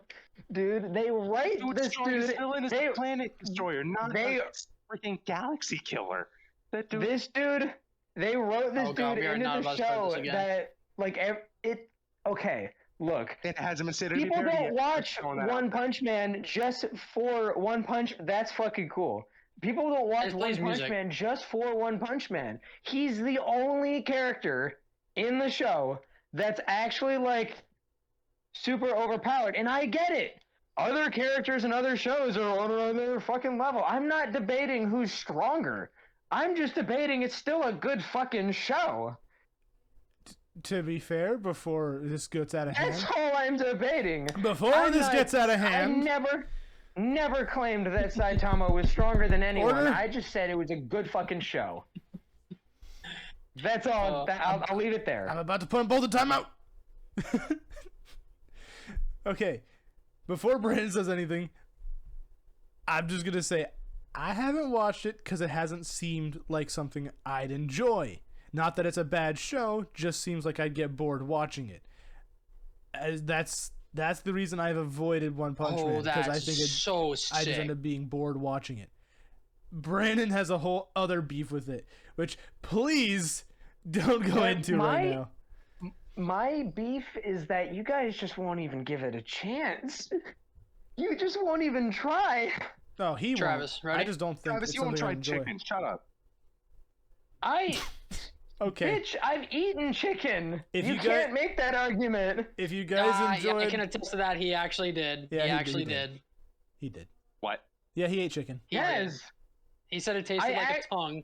Speaker 3: dude. They write this dude.
Speaker 2: Villain is
Speaker 3: They,
Speaker 2: a planet destroyer, not
Speaker 3: they-
Speaker 2: a freaking galaxy killer. That dude.
Speaker 3: this dude. They wrote this
Speaker 4: Oh, God,
Speaker 3: dude
Speaker 4: we are
Speaker 3: into
Speaker 4: not
Speaker 3: the
Speaker 4: about to start
Speaker 3: show
Speaker 4: this again.
Speaker 3: that like it. Okay, look.
Speaker 2: It has him acidity.
Speaker 3: People
Speaker 2: parity
Speaker 3: don't
Speaker 2: yet.
Speaker 3: watch
Speaker 2: Throwing that out
Speaker 3: One
Speaker 2: there.
Speaker 3: Punch Man just for One Punch. That's fucking cool. People don't watch
Speaker 4: It
Speaker 3: One
Speaker 4: plays
Speaker 3: Punch
Speaker 4: music.
Speaker 3: Man just for One Punch Man. He's the only character in the show that's actually like super overpowered, and I get it. Other characters in other shows are on another fucking level. I'm not debating who's stronger. I'm just debating it's still a good fucking show.
Speaker 1: To be fair, before this gets out of
Speaker 3: That's
Speaker 1: hand,
Speaker 3: all I'm debating.
Speaker 1: before
Speaker 3: I'm
Speaker 1: this
Speaker 3: not-
Speaker 1: gets out of
Speaker 3: I
Speaker 1: hand,
Speaker 3: never claimed that Saitama was stronger than anyone.
Speaker 1: Order.
Speaker 3: I just said it was a good fucking show. That's all. I'll leave it there.
Speaker 1: I'm about to put them both in timeout. Okay, before Brandon says anything, I'm just gonna say I haven't watched it because it hasn't seemed like something I'd enjoy. Not that it's a bad show, just seems like I'd get bored watching it. That's the reason I've avoided One Punch Man,
Speaker 4: Oh,
Speaker 1: because
Speaker 4: that's
Speaker 1: I think
Speaker 4: so
Speaker 1: I
Speaker 4: sick.
Speaker 1: just end up being bored watching it. Brandon has a whole other beef with it, which please don't go
Speaker 3: But
Speaker 1: into right now.
Speaker 3: My beef is that you guys just won't even give it a chance. You just won't even try.
Speaker 1: No, he
Speaker 4: Travis,
Speaker 1: won't.
Speaker 4: ready?
Speaker 1: I just don't think
Speaker 2: Travis,
Speaker 1: it's
Speaker 2: you won't
Speaker 1: something I
Speaker 2: try
Speaker 1: enjoy.
Speaker 2: chicken. Shut up.
Speaker 1: Okay,
Speaker 3: Bitch, I've eaten chicken.
Speaker 1: If
Speaker 3: you
Speaker 1: you
Speaker 3: can't make that argument.
Speaker 1: if you guys
Speaker 4: Yeah,
Speaker 1: enjoyed,
Speaker 4: I can attest to that. He actually did.
Speaker 1: Yeah,
Speaker 4: he
Speaker 1: he
Speaker 4: actually
Speaker 1: did.
Speaker 4: did.
Speaker 1: he did.
Speaker 2: What?
Speaker 1: Yeah, he ate chicken.
Speaker 4: He did.
Speaker 3: Yes.
Speaker 4: He said it tasted
Speaker 3: I
Speaker 4: like
Speaker 3: act-
Speaker 4: a tongue,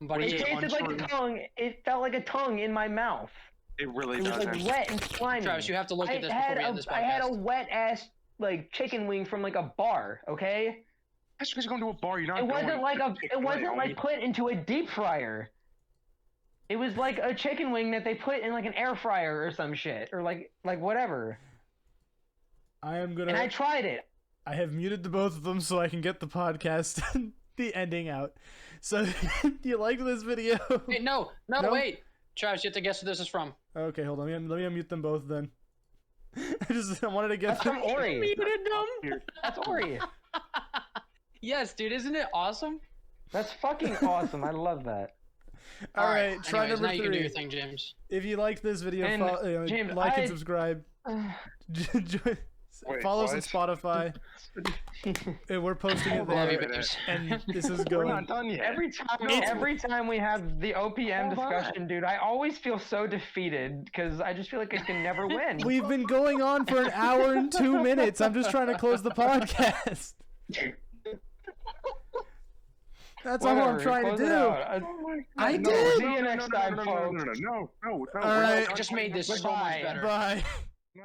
Speaker 4: but
Speaker 3: It
Speaker 4: he just
Speaker 3: tasted like a
Speaker 4: untrue.
Speaker 3: tongue. It felt like a tongue in my mouth.
Speaker 2: It really
Speaker 3: It was
Speaker 2: does.
Speaker 3: like wet and slimy.
Speaker 4: Travis, you have to look at this before we end this podcast.
Speaker 3: I had a wet ass like chicken wing from like a bar. Okay.
Speaker 2: That's because you're going to a bar. You're not.
Speaker 3: It wasn't
Speaker 2: going
Speaker 3: like
Speaker 2: to
Speaker 3: a. It
Speaker 2: Chick-fil-A,
Speaker 3: wasn't like
Speaker 2: homie.
Speaker 3: put into a deep fryer. It was like a chicken wing that they put in like an air fryer or some shit or like whatever.
Speaker 1: I am
Speaker 3: And I
Speaker 1: gonna.
Speaker 3: tried it.
Speaker 1: I have muted the both of them so I can get the podcast, the ending out. So, do you like this video?
Speaker 4: Wait, no,
Speaker 1: No?
Speaker 4: wait. Travis, you have to guess who this is from.
Speaker 1: Okay, hold on. Let me unmute them both then. I wanted to get.
Speaker 3: That's from Ori.
Speaker 4: Muted them.
Speaker 3: That's Ori.
Speaker 4: Yes, dude, isn't it awesome?
Speaker 3: That's fucking awesome. I love that.
Speaker 1: All right, try
Speaker 4: Anyways,
Speaker 1: number
Speaker 4: now you can do
Speaker 1: 3.
Speaker 4: your thing, James.
Speaker 1: If you like this video,
Speaker 3: And, James,
Speaker 1: like
Speaker 3: I-
Speaker 1: and subscribe.
Speaker 2: Wait,
Speaker 1: Follow us on
Speaker 2: what?
Speaker 1: Spotify. We're posting it
Speaker 2: Hold on
Speaker 1: there.
Speaker 2: a
Speaker 4: Love you,
Speaker 2: minute.
Speaker 4: babes.
Speaker 1: And this is
Speaker 2: We're
Speaker 1: going.
Speaker 2: not done yet.
Speaker 3: Every time we have the OPM
Speaker 2: Hold on.
Speaker 3: discussion, dude, I always feel so defeated because I just feel like I can never win.
Speaker 1: We've been going on for an hour and 2 minutes. I'm just trying to close the podcast. That's all I'm
Speaker 3: Whatever,
Speaker 1: trying to
Speaker 3: close it
Speaker 1: do.
Speaker 3: out.
Speaker 1: I
Speaker 3: No,
Speaker 1: did.
Speaker 3: see you next time, folks.
Speaker 2: No.
Speaker 1: All right.
Speaker 4: I just made this so
Speaker 3: Goodbye.
Speaker 4: much better.
Speaker 1: Bye.
Speaker 2: No.